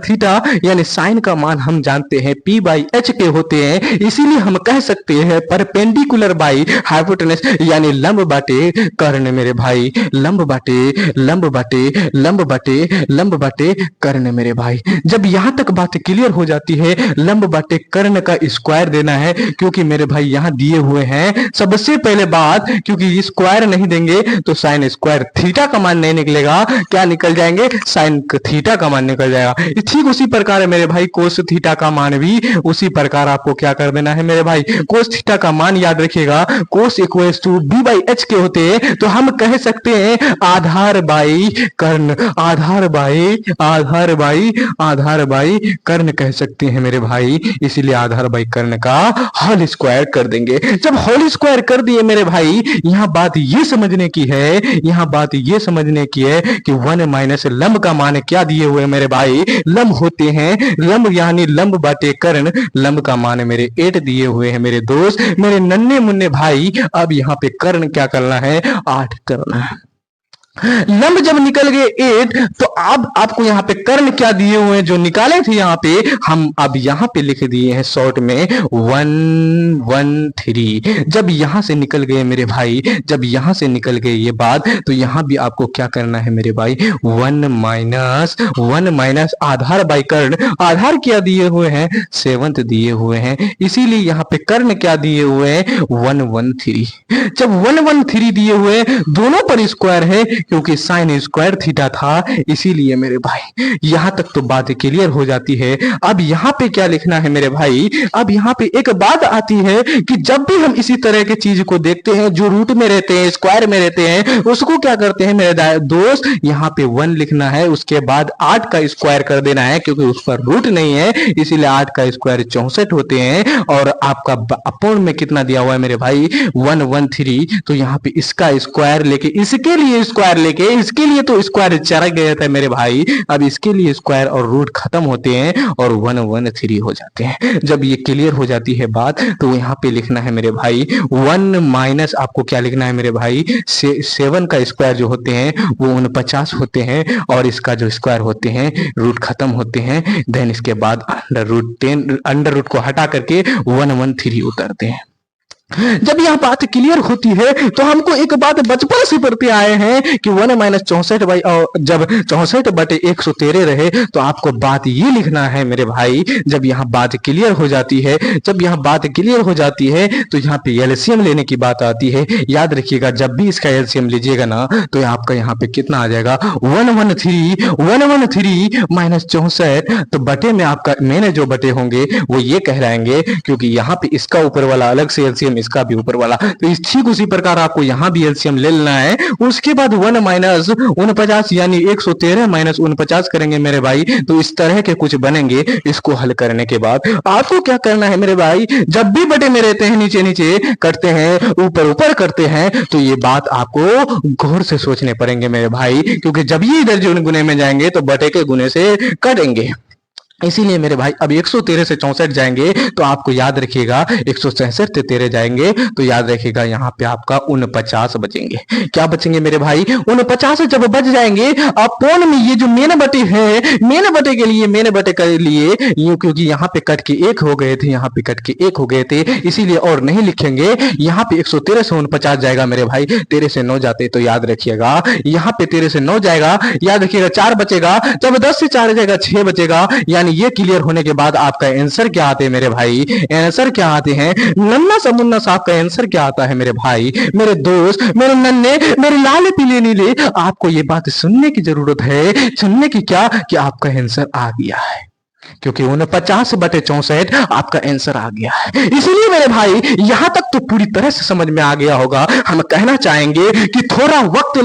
थीटा यानी साइन का मान हम जानते हैं पी बाई एच के होते हैं, इसीलिए हम कह सकते हैं परपेंडिकुलर बाई हाइपोटेनस यानी लंब बाटे कर्ण मेरे भाई, लंब बाटे कर्ण मेरे भाई। जब यहां तक बात क्लियर हो जाती है, लंब बाटे कर्ण का स्क्वायर देना है, क्योंकि मेरे भाई यहां दिए हुए हैं सबसे पहले बात, क्योंकि स्क्वायर नहीं देंगे तो साइन स्क्वायर थीटा का मान नहीं निकलेगा, क्या निकल जाएंगे साइन थीटा का मान निकल जाएगा। ठीक उसी प्रकार है मेरे भाई कोस थीटा का मान भी उसी प्रकार आपको क्या कर देना है मेरे भाई, कोस थीटा का मान याद रखिएगा, cos equals to B by H के होते हैं, तो हम कह सकते हैं आधार बाई कर्ण, आधार बाई कर्ण कह सकते हैं मेरे भाई, इसीलिए आधार बाई कर्ण का होल स्क्वायर कर देंगे। जब होल स्क्वायर कर दिए मेरे भाई, यहां बात ये समझने की है कि वन माइनस लंब का मान क्या दिए हुए मेरे भाई, लंब होते हैं, लंब यानी लंब बाटे कर्ण, लंब का मान मेरे 8 दिए हुए हैं मेरे दोस्त, मेरे नन्हे मुन्ने भाई। अब यहाँ पे कर्ण क्या करना है, 8 करना है। लंब जब निकल गए 8, तो अब आपको यहाँ पे कर्ण क्या दिए हुए हैं जो निकाले थे, यहाँ पे हम अब यहाँ पे लिख दिए हैं शॉर्ट में 1 1 3। जब यहाँ से निकल गए मेरे भाई, जब यहाँ से निकल गए ये बात, तो यहाँ भी आपको क्या करना है मेरे भाई, 1 माइनस आधार बाई कर्ण, आधार क्या दिए हुए हैं 7 दिए हुए हैं, इसीलिए यहाँ पे कर्ण क्या दिए हुए हैं 1 1 3। जब 1 1 3 दिए हुए दोनों पर स्क्वायर है, क्योंकि साइन स्क्वायर थीटा था, इसीलिए मेरे भाई यहां तक तो बात क्लियर हो जाती है। अब यहाँ पे क्या लिखना है मेरे भाई, अब यहाँ पे एक बात आती है कि जब भी हम इसी तरह की चीज को देखते हैं जो रूट में रहते हैं, स्क्वायर में रहते हैं, उसको क्या करते हैं मेरे दोस्त, यहाँ पे 1 लिखना है, उसके बाद 8 का स्क्वायर कर देना है, क्योंकि उस पर रूट नहीं है, इसीलिए 8 का स्क्वायर 64 होते हैं, और आपका अपोन में कितना दिया हुआ है मेरे भाई 1 1 3। तो यहाँ पे इसका स्क्वायर लेके इसके लिए स्क्वायर लेके, इसके लिए तो स्क्वायर चला गया था मेरे भाई, अब इसके लिए स्क्वायर और रूट खत्म होते हैं और 1 1 3 हो जाते हैं। जब ये क्लियर हो जाती है बात, तो यहाँ पे लिखना है मेरे भाई 1 माइनस आपको क्या लिखना है मेरे भाई, 7 का स्क्वायर जो होते हैं वो 49 होते हैं, और इसका जो स्क्वायर होते हैं रूट खत्म होते हैं, देन इसके बाद अंडर रूट को हटा करके 1 1 3 उतरते हैं। जब यह बात क्लियर होती है, तो हमको एक बात बचपन से पढ़ते आए हैं कि 1 माइनस 64 बाई, और जब 64 बटे 113 रहे, तो आपको बात ये लिखना है मेरे भाई। जब यहाँ बात क्लियर हो जाती है, तो यहाँ पे एलसीएम लेने की बात आती है। याद रखिएगा, जब भी इसका एलसीएम लीजिएगा ना, तो आपका यहाँ पे कितना आ जाएगा 113 माइनस 64, तो बटे में आपका मैंने जो बटे होंगे वो ये कहलाएंगे, क्योंकि यहाँ पे इसका ऊपर वाला अलग से एलसीएम, इसका भी ऊपर वाला, तो ठीक उसी प्रकार आपको यहां भी एलसीएम ले लेना है। उसके बाद 1 माइनस 49 यानी 113 माइनस 49 करेंगे मेरे भाई, तो इस तरह के कुछ बनेंगे। इसको हल करने के बाद आपको क्या करना है मेरे भाई, जब भी बटे में रहते हैं नीचे नीचे करते हैं, ऊपर ऊपर करते हैं, तो ये बात आपको गौर से सोचने पड़ेंगे मेरे भाई, क्योंकि जब ये इधर जो गुने में जाएंगे तो बटे के गुने से कटेंगे। इसीलिए मेरे भाई अब 113 से 64 जाएंगे, तो आपको याद रखिएगा 166 से 13 जाएंगे, तो याद रखिएगा यहाँ पे आपका 49 बचेंगे। क्या बचेंगे मेरे भाई, 49 जब बच जाएंगे, अपोन में ये जो मेन बटे है, मेन बटे के लिए यूं, क्योंकि यहाँ पे कट के 1 हो गए थे, यहाँ पे कट के 1 हो गए थे, इसीलिए और नहीं लिखेंगे। यहाँ पे 113 से 49 जाएगा मेरे भाई, 13 से 9 जाते, तो याद रखिएगा यहाँ पे 13 से 9 जाएगा, याद रखिएगा 4 बचेगा, जब 10 से 4 जाएगा 6 बचेगा। ये क्लियर होने के बाद आपका आंसर क्या आते हैं मेरे भाई, आंसर क्या आते हैं, नन्ना सा मुन्ना सा आपका आंसर क्या आता है मेरे भाई, मेरे दोस्त, मेरे नन्हे, मेरे लाल पीले नीले। आपको ये बात सुनने की जरूरत है, सुनने की क्या, कि आपका आंसर आ गया है। क्योंकि 49/64 आपका आंसर आ गया है। इसलिए मेरे भाई यहां तक तो पूरी तरह से समझ में आ गया होगा। हम कहना चाहेंगे कि थोड़ा वक्त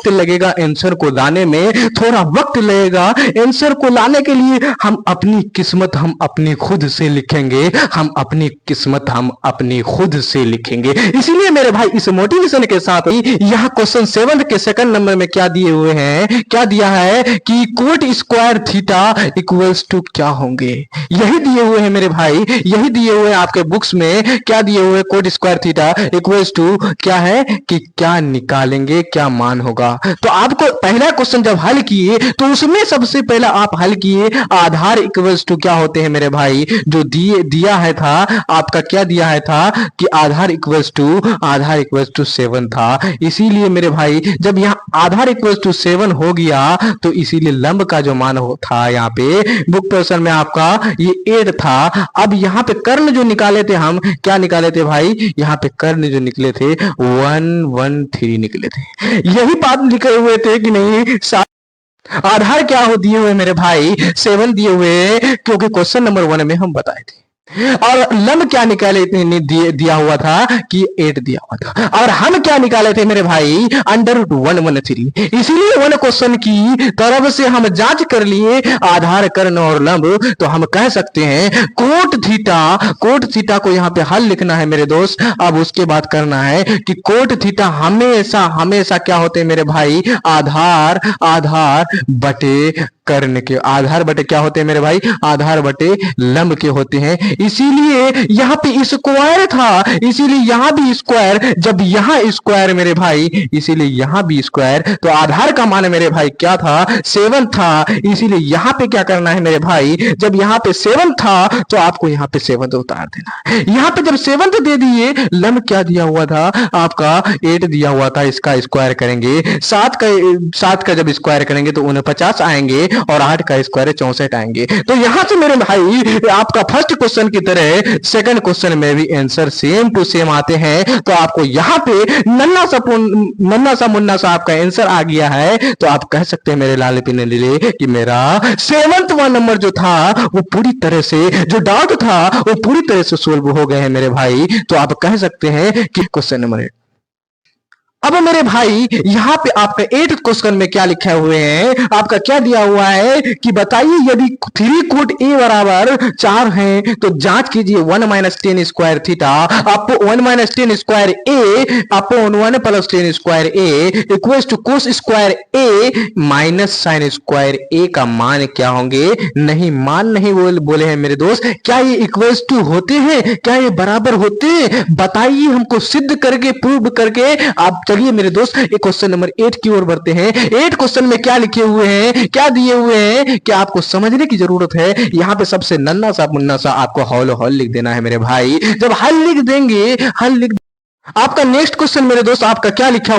लगेगा आंसर को लाने में, थोड़ा वक्त लगेगा आंसर को लाने के लिए। हम अपनी किस्मत हम अपनी खुद से लिखेंगे, हम अपनी किस्मत हम अपनी खुद से लिखेंगे। इसीलिए मेरे भाई इस मोटिवेशन के साथ ही यहां क्वेश्चन 7 के सेकंड नंबर में क्या दिए हुए हैं, क्या दिया है कि cot square theta equals to क्या होंगे। यही दिए हुए हैं मेरे भाई, यही दिए हुए हैं आपके बुक्स में। क्या दिए हुए cot square theta equals to क्या है कि क्या निकालेंगे, क्या मान होगा। तो आपको पहला क्वेश्चन जब हल किए तो उसमें सबसे पहला आप हल किए आधार इक्वल्स टू क्या होते हैं मेरे भाई। जो दिया है था आपका, क्या दिया है था कि आधार इक्वल्स टू 7 था। इसीलिए मेरे भाई जब यहाँ आधार इक्वल्स टू 7 हो गया तो इसीलिए लंब का जो मान था यहाँ पे बुक क्वेश्चन में आपका ये 8 था। अब यहाँ पे कर्ण जो निकाले थे, हम क्या निकाले थे भाई, यहाँ पे कर्ण जो निकले थे 113 निकले थे। यही बात लिखे हुए थे कि नहीं। आधार क्या हो दिए हुए मेरे भाई 7 दिए हुए, क्योंकि क्वेश्चन नंबर 1 में हम बताए थे। और लंब क्या निकाले दिया हुआ था कि 8 दिया हुआ था। और हम क्या निकाले थे मेरे भाई √113। इसीलिए 1 क्वेश्चन की तरफ से हम जांच कर लिए आधार कर्ण और लंब। तो हम कह सकते हैं कोट थीटा को यहाँ पे हल लिखना है मेरे दोस्त। अब उसके बाद करना है कि कोट थीटा हमेशा क्या होते हैं मेरे भाई, आधार बटे कर्ण के, आधार बटे क्या होते हैं मेरे भाई, आधार बटे लंब के होते हैं। इसीलिए यहाँ पे स्क्वायर था, इसीलिए यहाँ भी स्क्वायर। जब यहाँ स्क्वायर मेरे भाई, इसीलिए यहाँ भी स्क्वायर। तो आधार का मान मेरे भाई क्या था, 7 था। इसीलिए यहाँ पे क्या करना है मेरे भाई, जब यहाँ पे 7 था तो आपको यहाँ पे 7 उतार देना। यहाँ पे जब 7 दे दिए, लंब क्या दिया हुआ था आपका 8 दिया हुआ था। इसका स्क्वायर करेंगे 7 का जब स्क्वायर करेंगे तो 49 आएंगे और 8 का स्क्वायर 64 आएंगे। तो यहां से मेरे भाई आपका फर्स्ट क्वेश्चन की तरह सेकंड क्वेश्चन में भी आंसर सेम टू सेम आते हैं। तो आपको यहां पे नन्ना सा मुन्ना सा आपका आंसर आ गया है। तो आप कह सकते हैं मेरे लाल पिन लीले कि मेरा 7वां नंबर जो था वो पूरी तरह से, जो डाउट था वो पूरी तरह से सोल्व हो गए हैं मेरे भाई। तो आप कह सकते हैं कि क्वेश्चन नंबर 8। अब मेरे भाई यहाँ पे आपका 8 क्वेश्चन में क्या लिखे हुए हैं, आपका क्या दिया हुआ है कि बताइए यदि 3 कोट ए बराबर 4 है तो जांच कीजिए 1 - 10 स्क्वायर थीटा आपको 1 - 10 square A upon 1 + 10 square A equals to cos square A minus sine square A का मान क्या होंगे। नहीं, मान नहीं बोले हैं मेरे दोस्त। क्या ये इक्वल्स टू होते हैं, क्या ये बराबर होते हैं, बताइए हमको सिद्ध करके, प्रूव करके। आप चलिए मेरे दोस्त एक क्वेश्चन नंबर 8 की ओर बढ़ते हैं। 8 क्वेश्चन में क्या लिखे हुए हैं, क्या दिए हुए हैं, क्या आपको समझने की जरूरत है। यहाँ पे सबसे नन्ना सा मुन्ना सा आपको हॉल लिख देना है मेरे भाई। जब हल लिख देंगे, आपका नेक्स्ट क्वेश्चन मेरे दोस्त आपका क्या लिखे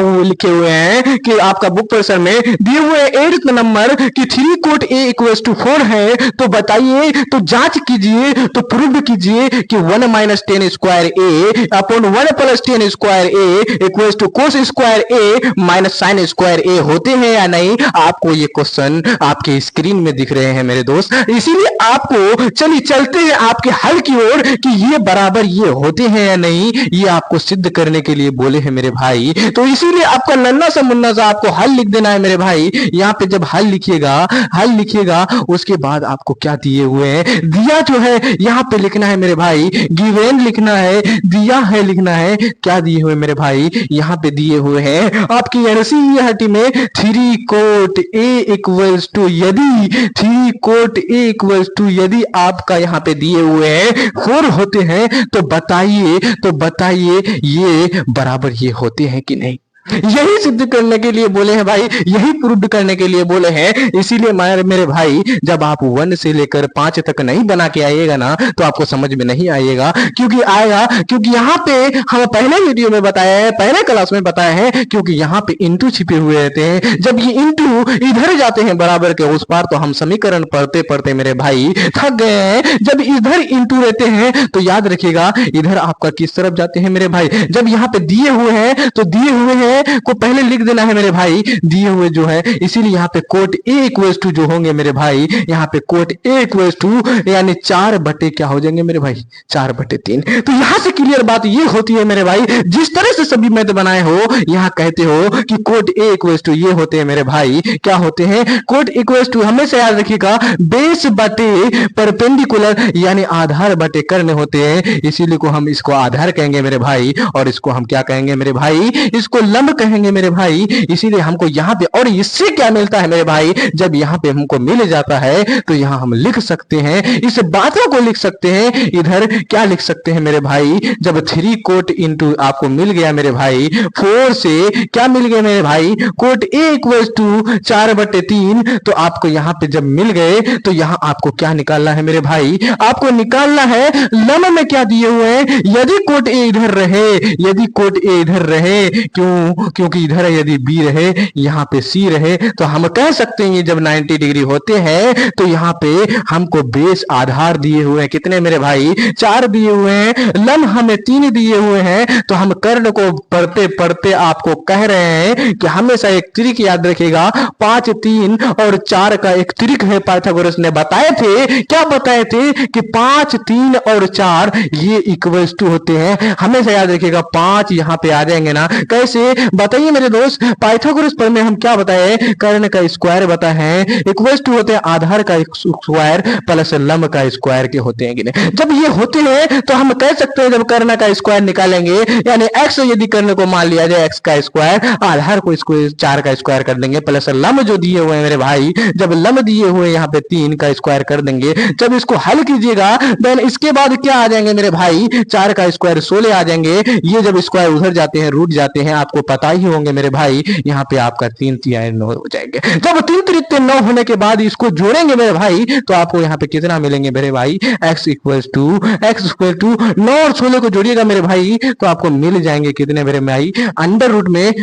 हुए हैं कि आपका बुक क्वेश्चन में दिए हुए 8 नंबर कि 3 कोट ए इक्वल्स टू 4 है। तो बताइए, तो जांच कीजिए, तो प्रूव कीजिए कि 1 - 10 square A upon 1 + 10 square A equals to cos square A minus sine square A होते हैं या नहीं। आपको ये क्वेश्चन आपके स्क्रीन में दिख रहे हैं मेरे दोस्त। इसीलिए आपको चलिए चलते हैं आपके हल की ओर कि ये बराबर ये होते हैं या नहीं। ये आपको सिद्ध करने के लिए बोले हैं मेरे भाई। तो इसीलिए आपका नन्ना सा मुन्ना सा आपको हल लिख देना है मेरे भाई। यहाँ पे जब हल लिखिएगा उसके बाद आपको क्या दिए हुए हैं, दिया जो है यहाँ पे लिखना है मेरे भाई, गिवन लिखना है, दिया है लिखना है। क्या दिए हुए मेरे भाई, यहाँ पे दिए हुए हैं आपकी एनसीईआरटी में 3 कोट ए इक्वल्स टू, यदि 3 कोट ए इक्वल्स टू यदि आपका यहाँ पे दिए हुए हैं 4 होते हैं तो बताइए ये बराबर ये होते हैं कि नहीं। यही सिद्ध करने के लिए बोले हैं भाई, यही प्रूव करने के लिए बोले हैं। इसीलिए मेरे भाई जब आप 1 से लेकर 5 तक नहीं बना के आइएगा ना तो आपको समझ में नहीं आएगा। क्योंकि यहाँ पे हम पहले वीडियो में बताया है, पहले क्लास में बताया है, क्योंकि यहाँ पे इंटू छिपे हुए रहते हैं। जब ये इंटू इधर जाते हैं बराबर के उस पार तो हम समीकरण पढ़ते पढ़ते मेरे भाई थक गए हैं। जब इधर इंटू रहते हैं तो याद रखिएगा इधर आपका किस तरफ जाते हैं मेरे भाई। जब यहाँ पे दिए हुए हैं तो दिए हुए हैं हैं को पहले लिख देना है मेरे भाई दिए हुए जो है, इसीलिए यहाँ पे कोट ए इक्वल्स टू जो होंगे मेरे भाई, यहाँ पे कोट ए इक्वल्स टू यानी 4 बटे क्या हो जाएंगे मेरे भाई 4/3। तो यहाँ से क्लियर बात ये होती है मेरे भाई, जिस तरह से सभी मैथ बनाए हो यहाँ कहते हो कि कोट ए इक्वल्स टू ये होते हैं मेरे भाई, क्या होते हैं कोट इक्वल्स टू, हमेशा याद रखिएगा बेस बटे परपेंडिकुलर यानी आधार बटे कर्ण होते हैं, इसीलिए को हम इसको आधार कहेंगे मेरे भाई, और इसको हम क्या कहेंगे मेरे भाई, इसको लंब कहेंगे मेरे भाई। इसीलिए हमको यहाँ पे, और इससे क्या मिलता है मेरे भाई, जब यहाँ पे हमको मिल जाता है तो यहाँ हम लिख सकते हैं, इस बातों को लिख सकते हैं, इधर क्या लिख सकते हैं मेरे भाई, जब 3 कोट इंटू आपको मिल गया मेरे भाई 4 से क्या मिल गया मेरे भाई कोट ए इक्वल्स टू 4/3, तो आपको यहाँ पे जब मिल गए तो यहाँ आपको क्या निकालना है मेरे भाई, आपको निकालना है लंब में क्या दिए हुए हैं, यदि कोट ए इधर रहे, यदि कोट ए इधर रहे, क्योंकि इधर यदि बी रहे यहाँ पे सी रहे, तो हम कह सकते हैं जब 90 डिग्री होते हैं तो यहाँ पे हमको बेस आधार दिए हुए हैं कितने मेरे भाई 4 दिए हुए हैं, लंब हमें 3 दिए हुए हैं, तो हम कर्ण को पढ़ते पढ़ते आपको कह रहे हैं कि हमेशा एक त्रिक याद रखिएगा, 5 3 और 4 का एक त्रिक है, पाइथागोरस ने बताए थे, क्या बताए थे कि 5 3 और 4 ये इक्वल्स टू होते हैं, हमेशा याद रखिएगा 5 यहाँ पे आ जाएंगे ना, कैसे बताइए मेरे दोस्त, पाइथागोरस पर में हम क्या बताए, कर्ण का स्क्वायर बताए हैं इक्वल्स टू होते हैं आधार का स्क्वायर प्लस लंब का स्क्वायर के होते हैं कि नहीं, जब ये होते हैं तो हम कह सकते हैं जब कर्ण का स्क्वायर निकालेंगे यानी x यदि कर्ण को मान लिया जाए x का स्क्वायर, आधार को इसको 4 का स्क्वायर कर देंगे प्लस लंब जो दिए हुए हैं मेरे भाई, जब लंब दिए हुए यहाँ पे 3 का स्क्वायर कर देंगे, जब इसको हल कीजिएगा देन इसके बाद क्या आ जाएंगे मेरे भाई 4 का स्क्वायर 16 आ जाएंगे, ये जब स्क्वायर उधर जाते हैं रूट जाते हैं, आपको पता ही होंगे मेरे भाई, यहाँ पे आपका 3 3 9 हो जाएंगे, जब 3 3 9 होने के बाद इसको जोड़ेंगे मेरे भाई तो आपको यहाँ पे कितना मिलेंगे मेरे भाई x इक्वल टू 9 और 16 को जोड़िएगा मेरे भाई तो आपको मिल जाएंगे कितने मेरे भाई अंडर रूट में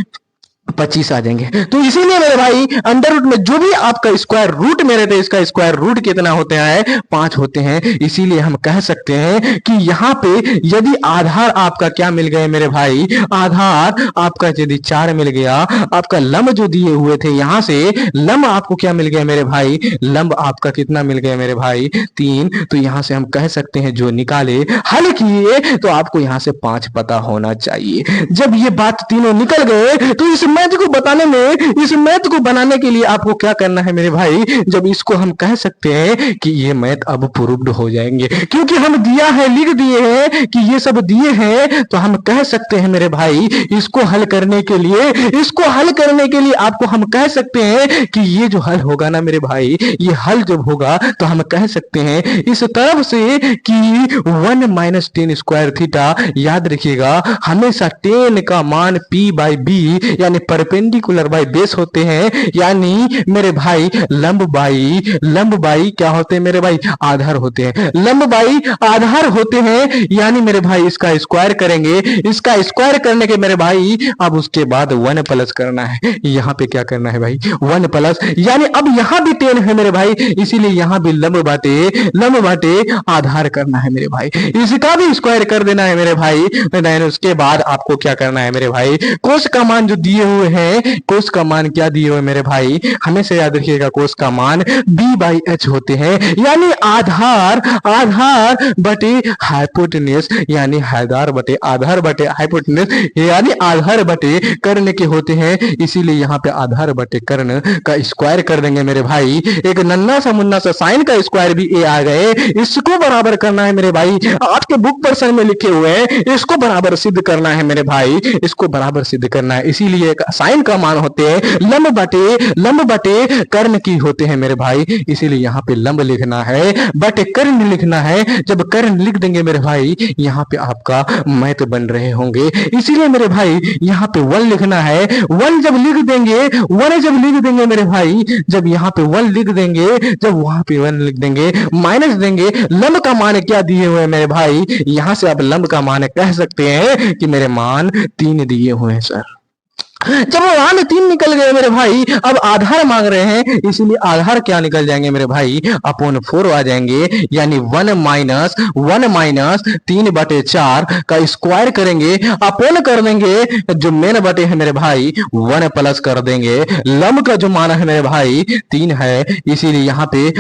25 आ जाएंगे। तो इसीलिए मेरे भाई अंडर रूट में जो भी आपका स्क्वायर रूट में रहते हैं इसका स्क्वायर रूट कितना होते हैं 5 होते हैं, इसीलिए हम कह सकते हैं कि यहाँ पे यदि आधार आपका क्या मिल गए मेरे भाई, आधार आपका यदि 4 मिल गया, आपका लंब जो दिए हुए थे यहाँ से लंब आपको क्या मिल गया मेरे भाई, लंब आपका कितना मिल गया मेरे भाई 3, तो यहाँ से हम कह सकते हैं जो निकाले हल किए तो आपको यहाँ से 5 पता होना चाहिए। जब ये बात तीनों निकल गए तो इस मैथ को बताने में, इस मैथ को बनाने के लिए आपको क्या करना है मेरे भाई, जब इसको हम कह सकते हैं कि ये मैथ अब प्रूव्ड हो जाएंगे, क्योंकि हम दिया है लिख दिए हैं कि ये सब दिए हैं, तो हम कह सकते हैं मेरे भाई इसको हल करने के लिए, इसको हल करने के लिए आपको हम कह सकते हैं कि ये जो हल होगा ना मेरे भाई, ये हल जब होगा तो हम कह सकते हैं इस तरफ से कि 1 - 10 स्क्वायर थीटा, याद रखिएगा हमेशा 10 का मान p/b यानी परपेंडिकुलर बाई बेस होते हैं, यानी मेरे भाई लंब बाई क्या होते हैं मेरे भाई आधार होते हैं, लंब बाई आधार होते हैं, यानी मेरे भाई इसका स्क्वायर करेंगे, इसका स्क्वायर करने के मेरे भाई अब उसके बाद 1 प्लस करना है, यहाँ पे क्या करना है भाई 1 प्लस, यानी अब यहाँ भी 10 है मेरे भाई, इसीलिए यहाँ भी लंब बाटे आधार करना है मेरे भाई, इसका भी स्क्वायर कर देना है मेरे भाई, उसके बाद आपको क्या करना है मेरे भाई, कोस का मान जो दिए हुए हैं, कोस का मान क्या दिए हुए मेरे भाई, हमेशा याद रखिएगा कोस का मान b/h होते हैं, यानी आधार बटे हाइपोटेन्यूस, यानी आधार बटे हाइपोटेन्यूस, यानी आधार बटे कर्ण के होते हैं, इसीलिए यहाँ पे आधार बटे कर्ण का स्क्वायर कर देंगे मेरे भाई, एक नन्ना सा मुन्ना सा साइन का स्क्वायर भी ए आ गए, इसको बराबर करना है मेरे भाई, आपके बुक पर्सन में लिखे हुए हैं, इसको बराबर सिद्ध करना है मेरे भाई, इसको बराबर सिद्ध करना है, इसीलिए साइन का मान होते हैं लंब बटे कर्ण की होते हैं मेरे भाई, इसीलिए यहाँ पे लंब लिखना है बटे कर्ण लिखना है, जब कर्ण लिख देंगे मेरे भाई यहाँ पे आपका मैथ बन रहे होंगे, इसीलिए मेरे भाई यहाँ पे 1 लिखना है, 1 जब लिख देंगे मेरे भाई, जब यहाँ पे 1 लिख देंगे, जब वहां पे 1 लिख देंगे माइनस देंगे, लंब का मान क्या दिए हुए मेरे भाई, यहाँ से आप लंब का मान कह सकते हैं कि मेरे मान 3 दिए हुए हैं सर, जब वो वहां में 3 निकल गए मेरे भाई, अब आधार मांग रहे हैं, इसीलिए आधार क्या निकल जाएंगे मेरे भाई, अपॉन 4 आ जाएंगे, यानी 1 - 3/4 का स्क्वायर करेंगे, अपॉन कर देंगे जो मेन बटे है मेरे भाई 1 प्लस कर देंगे, लंब का जो मान है मेरे भाई 3 है, इसीलिए यहाँ पे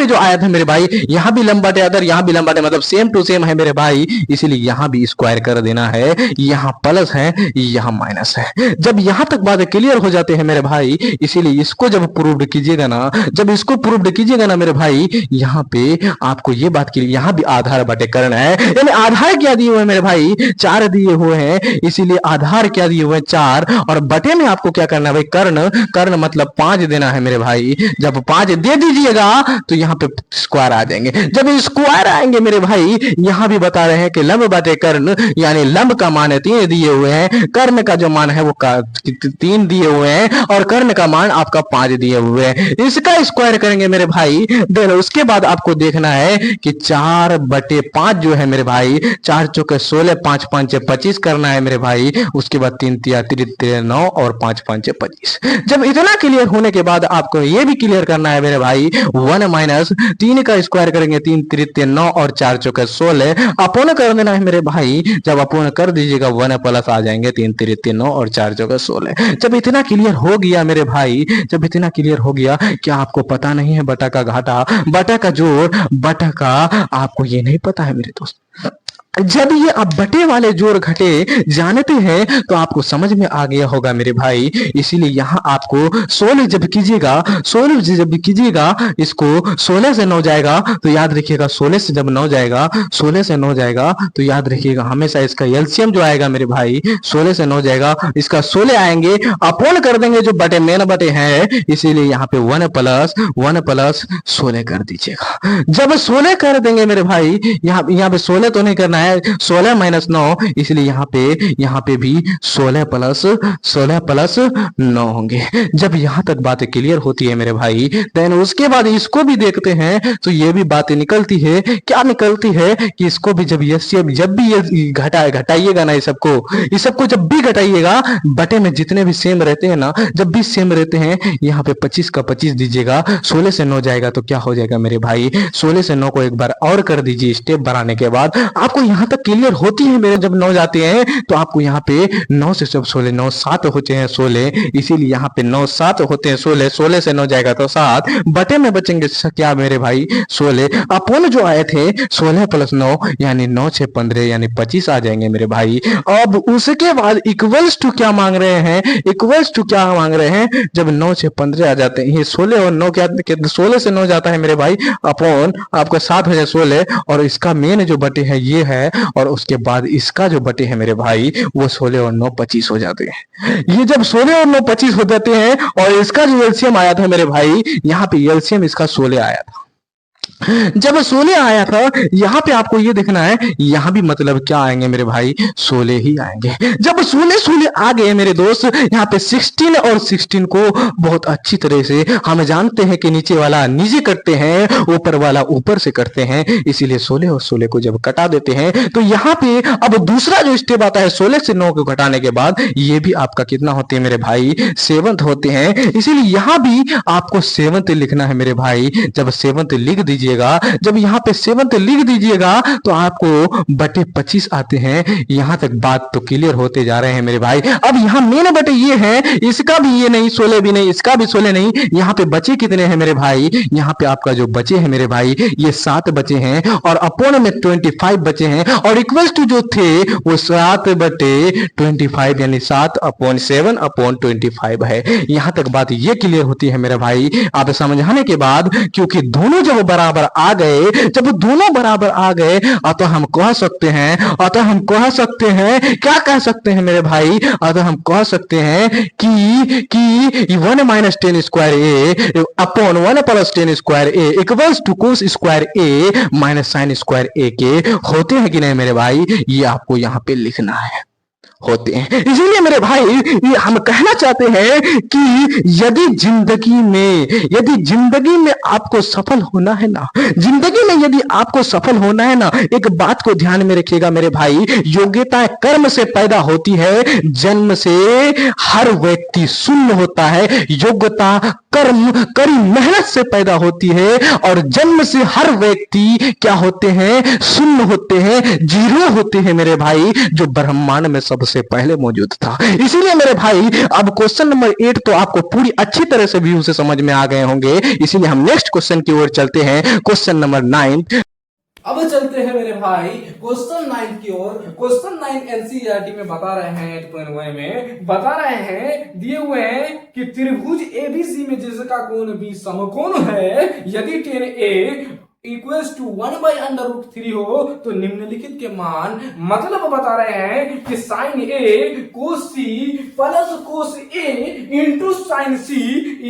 जो आया था मेरे भाई, यहाँ भी लंब बटे अदर, यहाँ भी लंब बटे, मतलब सेम टू सेम है मेरे भाई, इसीलिए यहाँ भी स्क्वायर कर देना है, यहाँ प्लस है, यहाँ माइनस है। जब यहां तक बात क्लियर हो जाते हैं मेरे भाई, इसीलिए इसको जब प्रूव्ड कीजिएगा ना, जब इसको प्रूव्ड कीजिएगा ना मेरे भाई, यहाँ पे आपको ये बात की, यहाँ भी आधार बटे कर्ण है, यानी आधार क्या दिए हुए हैं मेरे भाई 4 दिए हुए हैं, इसीलिए आधार क्या दिए हुए हैं 4, और बटे में आपको क्या करना है भाई कर्ण, कर्ण मतलब 5 देना है मेरे भाई। जब 5 दे दीजिएगा तो यहाँ पे स्क्वायर आ जाएंगे, जब स्क्वायर आएंगे मेरे भाई, यहाँ भी बता रहे हैं कि लंब बटे कर्ण, यानी लंब का मान 3 दिए हुए हैं, कर्ण का जो मान है वो 3 दिए हुए हैं, और कर्ण का मान आपका 5 दिए हुए हैं, इसका स्क्वायर करेंगे मेरे भाई। देन उसके बाद आपको देखना है कि 4/5 जो है मेरे भाई, 4 चौके 16, 5 5 25 करना है मेरे भाई, उसके बाद 3 3 9 और 5 5 25। जब इतना क्लियर होने के बाद आपको ये भी क्लियर करना है मेरे भाई 1 - 3 का स्क्वायर करेंगे, 3 3 9 और 4 चौके 16, अपोन कर देना है मेरे भाई, जब अपोन कर दीजिएगा 1 प्लस आ जाएंगे, 3 3 9 और 4 चौके 16। जब इतना क्लियर हो गया मेरे भाई, जब इतना क्लियर हो गया, क्या आपको पता नहीं है बटा का घाटा, बटा का जोड़, बटा का आपको ये नहीं पता है मेरे दोस्त? जब ये आप बटे वाले जोड़ घटे जानते हैं तो आपको समझ में आ गया होगा मेरे भाई, इसीलिए यहाँ आपको 16 जब कीजिएगा, 16 जब कीजिएगा, इसको 16 से 9 जाएगा तो याद रखिएगा, 16 से जब 9 जाएगा, 16 से 9 जाएगा तो याद रखिएगा हमेशा इसका एलसीएम जो आएगा मेरे भाई 16 से 9 जाएगा, इसका 16 आएंगे, अपोन कर देंगे जो बटे मेन बटे हैं, इसीलिए यहाँ पे 1 प्लस 16 कर दीजिएगा। जब 16 कर देंगे मेरे भाई, यहाँ पे 16 तो नहीं करना है, 16 - 9, इसलिए यहाँ पे भी 16 प्लस 9 होंगे। जब यहाँ तक बातें क्लियर होती है मेरे भाई, देन उसके बाद इसको भी देखते हैं तो ये भी बातें निकलती है, क्या निकलती है कि इसको भी जब भी ये घटाइएगा ना, ये सबको जब भी घटाइएगा, बटे में जितने भी सेम रहते हैं ना, जब भी सेम रहते हैं, यहाँ पे 25 का 25 दीजिएगा, 16 से 9 जाएगा तो क्या हो जाएगा मेरे भाई, 16 से 9 को एक बार और कर दीजिए, स्टेप बढ़ाने के बाद आपको यहाँ तक क्लियर होती है मेरे। जब 9 जाते हैं तो आपको यहाँ पे 9 से जब 16, 9 7 होते हैं 16, इसीलिए यहाँ पे 9 7 होते हैं 16, 16 से 9 जाएगा तो 7, बटे में बचेंगे क्या मेरे भाई 16, अपोन जो आए थे 16 प्लस 9 यानी 9 6 15 यानी 25 आ जाएंगे मेरे भाई। अब उसके बाद इक्वल्स टू क्या मांग रहे हैं, इक्वल्स टू क्या मांग रहे हैं, जब 9 6 15 आ जाते हैं, ये 16 और 9 क्या 16 से 9 जाता है मेरे भाई, अपोन आपका 7 हो जाए 16, और इसका मेन जो बटे है ये है, और उसके बाद इसका जो बटे है मेरे भाई वो 16 और 9 25 हो जाते हैं। ये जब 16 और 9 25 हो जाते हैं, और इसका जो एलसीएम आया था मेरे भाई, यहाँ पे एलसीएम इसका 16 आया था। जब 16 आया था, यहाँ पे आपको ये देखना है, यहाँ भी मतलब क्या आएंगे मेरे भाई 16 ही आएंगे। जब 16 आ गए मेरे दोस्त, यहाँ पे 16 और 16 को बहुत अच्छी तरह से हम जानते हैं कि नीचे वाला नीचे करते हैं, ऊपर वाला ऊपर से करते हैं, इसीलिए 16 और 16 को जब कटा देते हैं तो यहाँ पे अब दूसरा जो स्टेप आता है 16 से 9 को घटाने के बाद, ये भी आपका कितना होते हैं मेरे भाई 7 होते हैं, इसीलिए यहाँ भी आपको 7 लिखना है मेरे भाई। जब 7 लिख दीजिएगा, जब यहाँ पे 7 लिख दीजिएगा तो आपको बटे 25 आते हैं। यहाँ तक बात तो क्लियर होते जा रहे हैं मेरे भाई। अब यहाँ मेन बटे ये है, इसका भी ये नहीं 16 भी नहीं, इसका भी 16 नहीं, यहाँ पे बचे कितने हैं मेरे भाई, यहाँ पे आपका जो बचे हैं मेरे भाई ये 7 बचे हैं, और अपोन में 25 बचे हैं, और इक्वल्स टू जो थे वो 7/25 यानी 7/7/25 है। यहाँ तक बात ये क्लियर होती है मेरे भाई आप समझाने के बाद, क्योंकि दोनों जब बराबर आ गए, जब दोनों बराबर आ गए, अतः हम कह सकते हैं, क्या कह सकते हैं मेरे भाई, अतः हम कह सकते हैं कि 1 - 10 square A upon 1 plus 10 square A equals to cos square A minus sine square A के होते हैं कि नहीं मेरे भाई, ये आपको यहाँ पे लिखना है। होते हैं। इसीलिए मेरे भाई ये हम कहना चाहते हैं कि यदि जिंदगी में आपको सफल होना है ना, जिंदगी में यदि आपको सफल होना है ना, एक बात को ध्यान में रखिएगा मेरे भाई, योग्यताएं कर्म से पैदा होती है, जन्म से हर व्यक्ति शून्य होता है। योग्यता कर्म कड़ी मेहनत से पैदा होती है और जन्म से हर व्यक्ति क्या होते हैं, शून्य होते हैं, जीरो होते हैं मेरे भाई, जो ब्रह्मांड में सबसे पहले मौजूद था। इसीलिए मेरे भाई अब क्वेश्चन नंबर 8 तो आपको पूरी अच्छी तरह से व्यू से समझ में आ गए होंगे। इसीलिए हम नेक्स्ट क्वेश्चन की ओर चलते हैं, क्वेश्चन नंबर 9। अब चलते हैं मेरे भाई क्वेश्चन 9 की ओर। क्वेश्चन 9 एनसीईआरटी में बता रहे हैं 8.1 में बता रहे हैं, दिए हुए हैं कि त्रिभुज एबीसी में जिसका कोण बी समकोण है, यदि tan A इक्वल्स टू 1/√3 हो तो निम्नलिखित के मान, मतलब बता रहे हैं कि साइन ए कोस सी प्लस कोस ए इंटू साइन सी।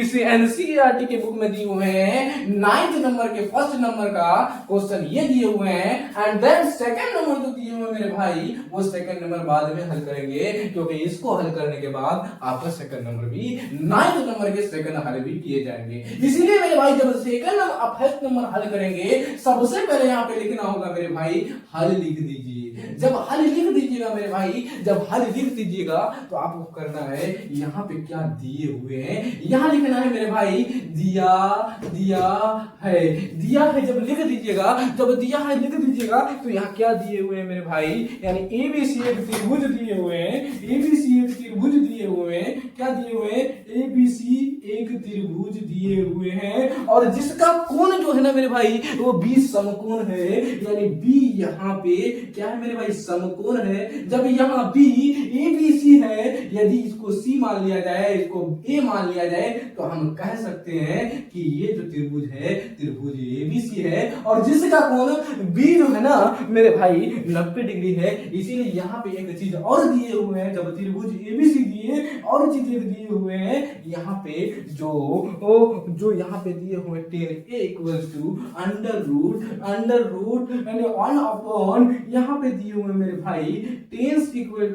इसे एनसीईआरटी के बुक में दिए हुए हैं 9th नंबर के फर्स्ट नंबर का क्वेश्चन ये दिए हुए हैं। एंड देन सेकंड नंबर जो दिए हुए मेरे भाई, वो सेकंड नंबर बाद में हल करेंगे, क्योंकि इसको हल करने के बाद आपका सेकंड नंबर भी 9th नंबर के सेकंड हल भी किए जाएंगे। इसीलिए मेरे भाई जब सेकंड नंबर फर्स्ट नंबर हल करेंगे, सबसे पहले यहाँ पे लिखना होगा मेरे भाई, हल लिख दीजिए। जब हल लिख दीजिएगा मेरे भाई, जब हल लिख दीजिएगा तो आपको करना है, यहाँ पे क्या दिए हुए हैं यहाँ लिखना है मेरे भाई, दिया है जब लिख दीजिएगा, जब दिया है लिख दीजिएगा तो यहाँ क्या दिए हुए हैं मेरे भाई, यानी एबीसी एक त्रिभुज दिए हुए हैं, एबीसी एक त्रिभुज दिए हुए हैं, क्या दिए हुए हैं, एबीसी एक त्रिभुज दिए हुए हैं, और जिसका कोण जो है ना मेरे भाई वो बी समकोण है, यानी बी यहाँ पे क्या है मेरे भाई, समकोण है। जब यहाँ बी एबीसी है, यदि इसको सी मान लिया जाए, इसको ए मान लिया जाए, तो हम कह सकते हैं कि ये जो त्रिभुज है, त्रिभुज एबीसी है, और जिसका कोण बी जो है ना मेरे भाई 90 डिग्री है। इसीलिए यहाँ पे एक चीज और दिए हुए हैं, जब त्रिभुज एबीसी दिए और चीजें दिए हुए हैं, यहाँ पे जो यहाँ पे दिए हुए tan A equals to under root यानी 1/, यहाँ पे दिए हुए मेरे भाई tan जो इक्वल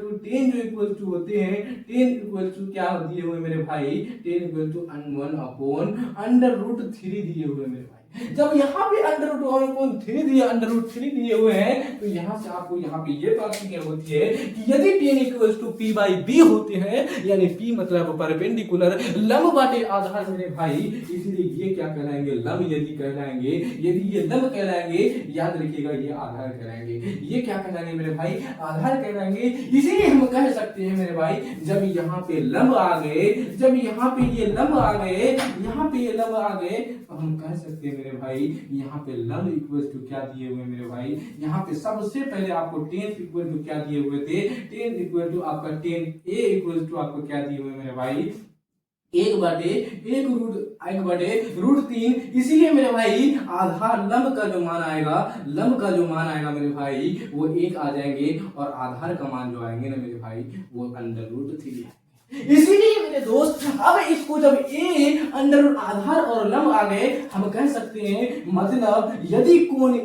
टू होते हैं, tan इक्वल टू क्या दिए हुए मेरे भाई, tan इक्वल टू 1/√3 दिए हुए मेरे भाई। जब यहाँ पे √1/3 दिए हुए हैं, तो यहाँ से आपको यहाँ पे ये बात क्लियर होती है कि यदि tan इक्वल्स टू p/b होते हैं, यानी p मतलब परपेंडिकुलर, लंब बाटे आधार मेरे भाई, इसलिए ये क्या कहलाएंगे, लंब यदि कहलाएंगे, यदि ये लंब कहलाएंगे, याद रखिएगा ये आधार कहलाएंगे, ये क्या कहलाएंगे मेरे भाई, आधार कहलाएंगे। इसीलिए हम कह सकते हैं मेरे भाई, जब यहाँ पे लंब आ गए, जब यहाँ पे ये लंब आ गए, यहाँ पे ये लंब आ गए, तो हम कह सकते हैं मेरे भाई, यहाँ पे लंब इक्वल टू क्या दिए हुए मेरे भाई, यहाँ पे सबसे पहले आपको tan इक्वल टू क्या दिए हुए थे, tan इक्वल टू आपका tan A इक्वल टू आपको क्या दिए हुए मेरे भाई, 1/√3। इसीलिए मेरे भाई आधार लंब का जो मान आएगा, लंब का जो मान आएगा मेरे भाई वो 1 आ जाएंगे, और आधार का मान जो आएंगे ना मेरे भाई वो √3। इसीलिए मेरे दोस्त अब इसको जब ए अंडर आधार और लंब आ गए, हम कह सकते हैं, मतलब यदि कोण ए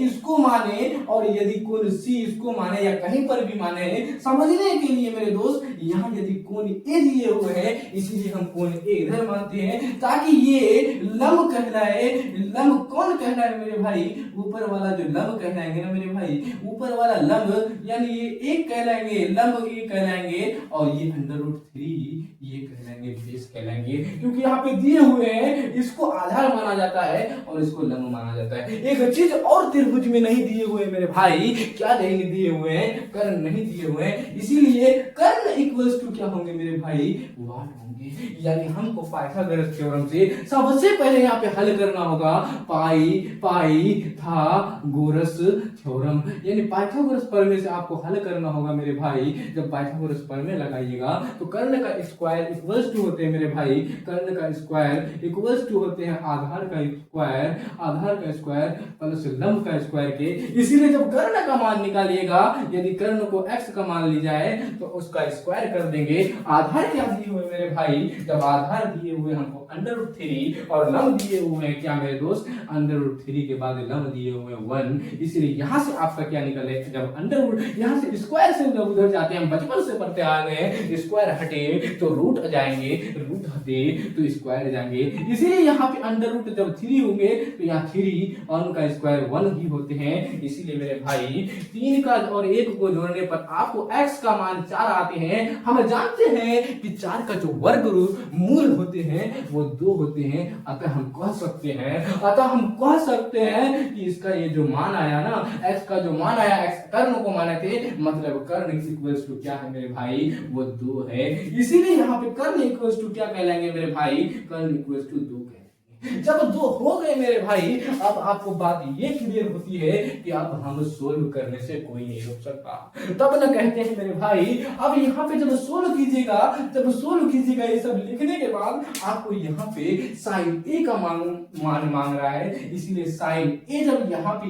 इसको माने और यदि कोण सी इसको माने, या कहीं पर भी माने, समझने के लिए मेरे दोस्त यहाँ यदि कोण ए दिए हुए हैं, इसीलिए हम कोण ए इधर मानते हैं, ताकि ये लंब कहलाए। लंब कौन कहलाए मेरे भाई, ऊपर वाला जो लंब कहलाएंगे ना मेरे भाई, ऊपर वाला लंब यानी ये एक कहलाएंगे, लंब एक कहलाएंगे, और ये √3 ये कहलाएंगे, बेस कहलाएंगे, क्योंकि यहाँ पे दिए हुए हैं, इसको आधार माना जाता है और इसको लंब माना जाता है। एक चीज और त्रिभुज में नहीं दिए हुए मेरे भाई, क्या नहीं दिए हुए हैं, कर्ण नहीं दिए हुए हैं, इसीलिए कर्ण इक्वल्स टू क्या होंगे मेरे भाई, वाट होंगे। यानी हमको पाइथागोरस थ्योरम से सबसे पहले यहाँ पे हल करना होगा पाइथागोरस थ्योरम, यानी पाइथागोरस प्रमेय से आपको हल करना होगा मेरे भाई। जब पाइथागोरस प्रमेय लगाइएगा तो कर्ण का स्क्वायर इक्वल्स टू होते हैं मेरे भाई, कर्ण का स्क्वायर इक्वल्स टू होते हैं आधार का स्क्वायर प्लस लंब का स्क्वायर के। इसीलिए जब कर्ण का मान निकालिएगा, यदि कर्ण को x का मान ली जाए तो उसका स्क्वायर कर देंगे। आधार क्या दिए हुए मेरे भाई, जब आधार दिए हुए हमको √3 और लंब दिए हुए हैं क्या मेरे दोस्त, √3 के बाद लंब दिए हुए हैं 1, इसलिए यहाँ से आपका क्या निकले, जब अंडर यहाँ से स्क्वायर से जब उधर जाते हैं, हम बचपन से पढ़ते आ रहे हैं, स्क्वायर हटे तो रूट जाएंगे, रूट हटे तो स्क्वायर जाएंगे, इसीलिए यहाँ पे √ जब 3 होंगे तो यहाँ 3 और उनका स्क्वायर 1 ही होते हैं। इसीलिए मेरे भाई 3 का और 1 को जोड़ने पर आपको x का मान 4 आते हैं। हम जानते हैं कि 4 का जो वर्ग मूल होते हैं वो 2 होते हैं, अतः हम कह सकते हैं कि इसका ये जो मान आया ना, x का जो मान आया, x कर्ण को माने थे, मतलब कर्ण इक्वल्स टू क्या है मेरे भाई, वो 2 है। इसीलिए यहाँ पे कर्ण इक्वल्स टू क्या कहलाएंगे मेरे भाई, कर्ण इक्वल्स टू 2 कहलाएंगे। जब 2 हो गए मेरे भाई, अब आपको बात ये क्लियर होती है कि अब हम सोल्व करने से कोई नहीं रोक सकता। तब न कहते हैं मेरे भाई, अब यहाँ पे जब सोल्व कीजिएगा ये सब लिखने के बाद आपको यहाँ पे साइन ए का मान मांग रहा है, इसीलिए साइन ए जब यहाँ पे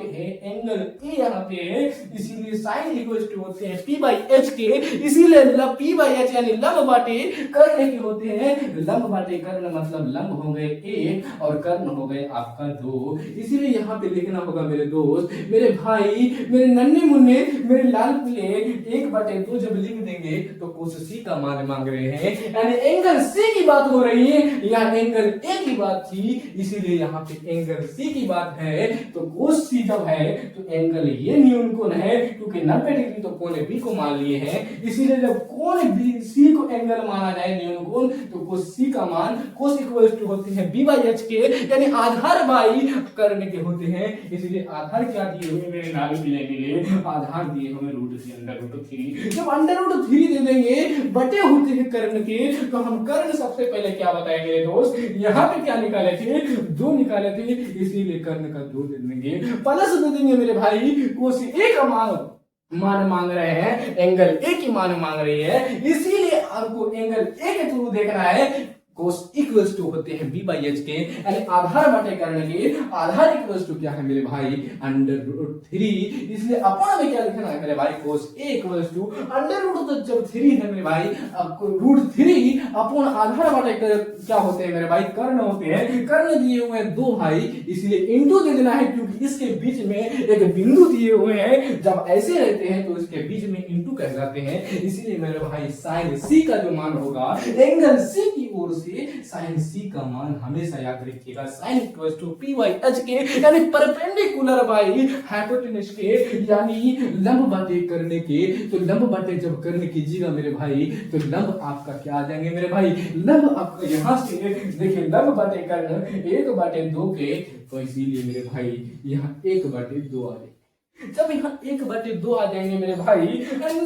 है, एंगल ए यहाँ पे है, इसीलिए साइन इक्वल टू होते हैं p/h के, इसीलिए p/h यानी लंब बाटे कर्ण के होते हैं। लंब बाटे कर्ण मतलब लंब हो गए 1 और कर्ण हो गए आपका 2, इसीलिए यहाँ पे लिखना होगा मेरे दोस्त, मेरे भाई, मेरे नन्हे मुन्ने, मेरे लाल पीले, 1/2 जब लिख देंगे तो कोस सी का मान मांग रहे हैं, यानी एंगल सी की बात हो रही है, यहाँ एंगल ए की बात थी, इसीलिए यहाँ पे एंगल सी की बात है। तो कोस सी जब है तो एंगल ये न्यून कोण है, क्योंकि 90 डिग्री तो कोण बी को मान लिए हैं, इसीलिए जब कोण बी सी को एंगल माना जाए न्यून कोण, तो कोस सी का मान कोस इक्वल टू होते हैं b/h के, यानी आधार बाई कर्ण के होते हैं। इसलिए आधार क्या दिए हुए मेरे लाल पीले के लिए, आधार दिए हुए √3। जब √3 दे देंगे बटे होते हैं कर्ण के, तो हम कर्ण सबसे पहले क्या बताएंगे मेरे दोस्त, यहाँ पे क्या निकाले थे, 2 निकाले थे, इसीलिए कर्ण का 2 दे देंगे, प्लस दे देंगे मेरे भाई कोस ए का मान मांग रहे हैं, एंगल ए की मान मांग रही है, इसीलिए आपको एंगल ए के थ्रू देखना है। कोस इक्वल्स टू होते हैं b/h के, यानी आधार बाटे कर्ण के, आधार इक्वल्स टू क्या है मेरे भाई, √3, इसलिए अपन में क्या लिखना है मेरे भाई, कोस a इक्वल्स टू √, तो जब 3 है मेरे भाई, आपको √3 अपन आधार बाटे क्या होते हैं मेरे भाई, कर्ण होते हैं। कर्ण दिए हुए हैं 2 भाई, इसलिए इंटू दे देना है, क्योंकि इसके बीच में एक बिंदु दिए हुए हैं, जब ऐसे रहते हैं तो इसके बीच में इंटू कहलाते हैं। इसीलिए मेरे भाई साइन सी का जो मान होगा एंगल सी की ओर से, साइन सी का मान हमेशा याद रखिएगा, साइन इक्वल्स टू p/h के, यानी परपेंडिकुलर बाई हाइपोटेनस के, यानी लंब बाटे करने के। तो लंब बाटे जब करने कीजिएगा मेरे भाई, तो लंब आपका क्या आ जाएंगे मेरे भाई, लंब आपका यहाँ से देखिए, लंब बाटे करने 1/2 के, तो इसीलिए मेरे भाई यहाँ 1/2 आ जाएगा। जब यहाँ 1/2 आ जाएंगे मेरे भाई,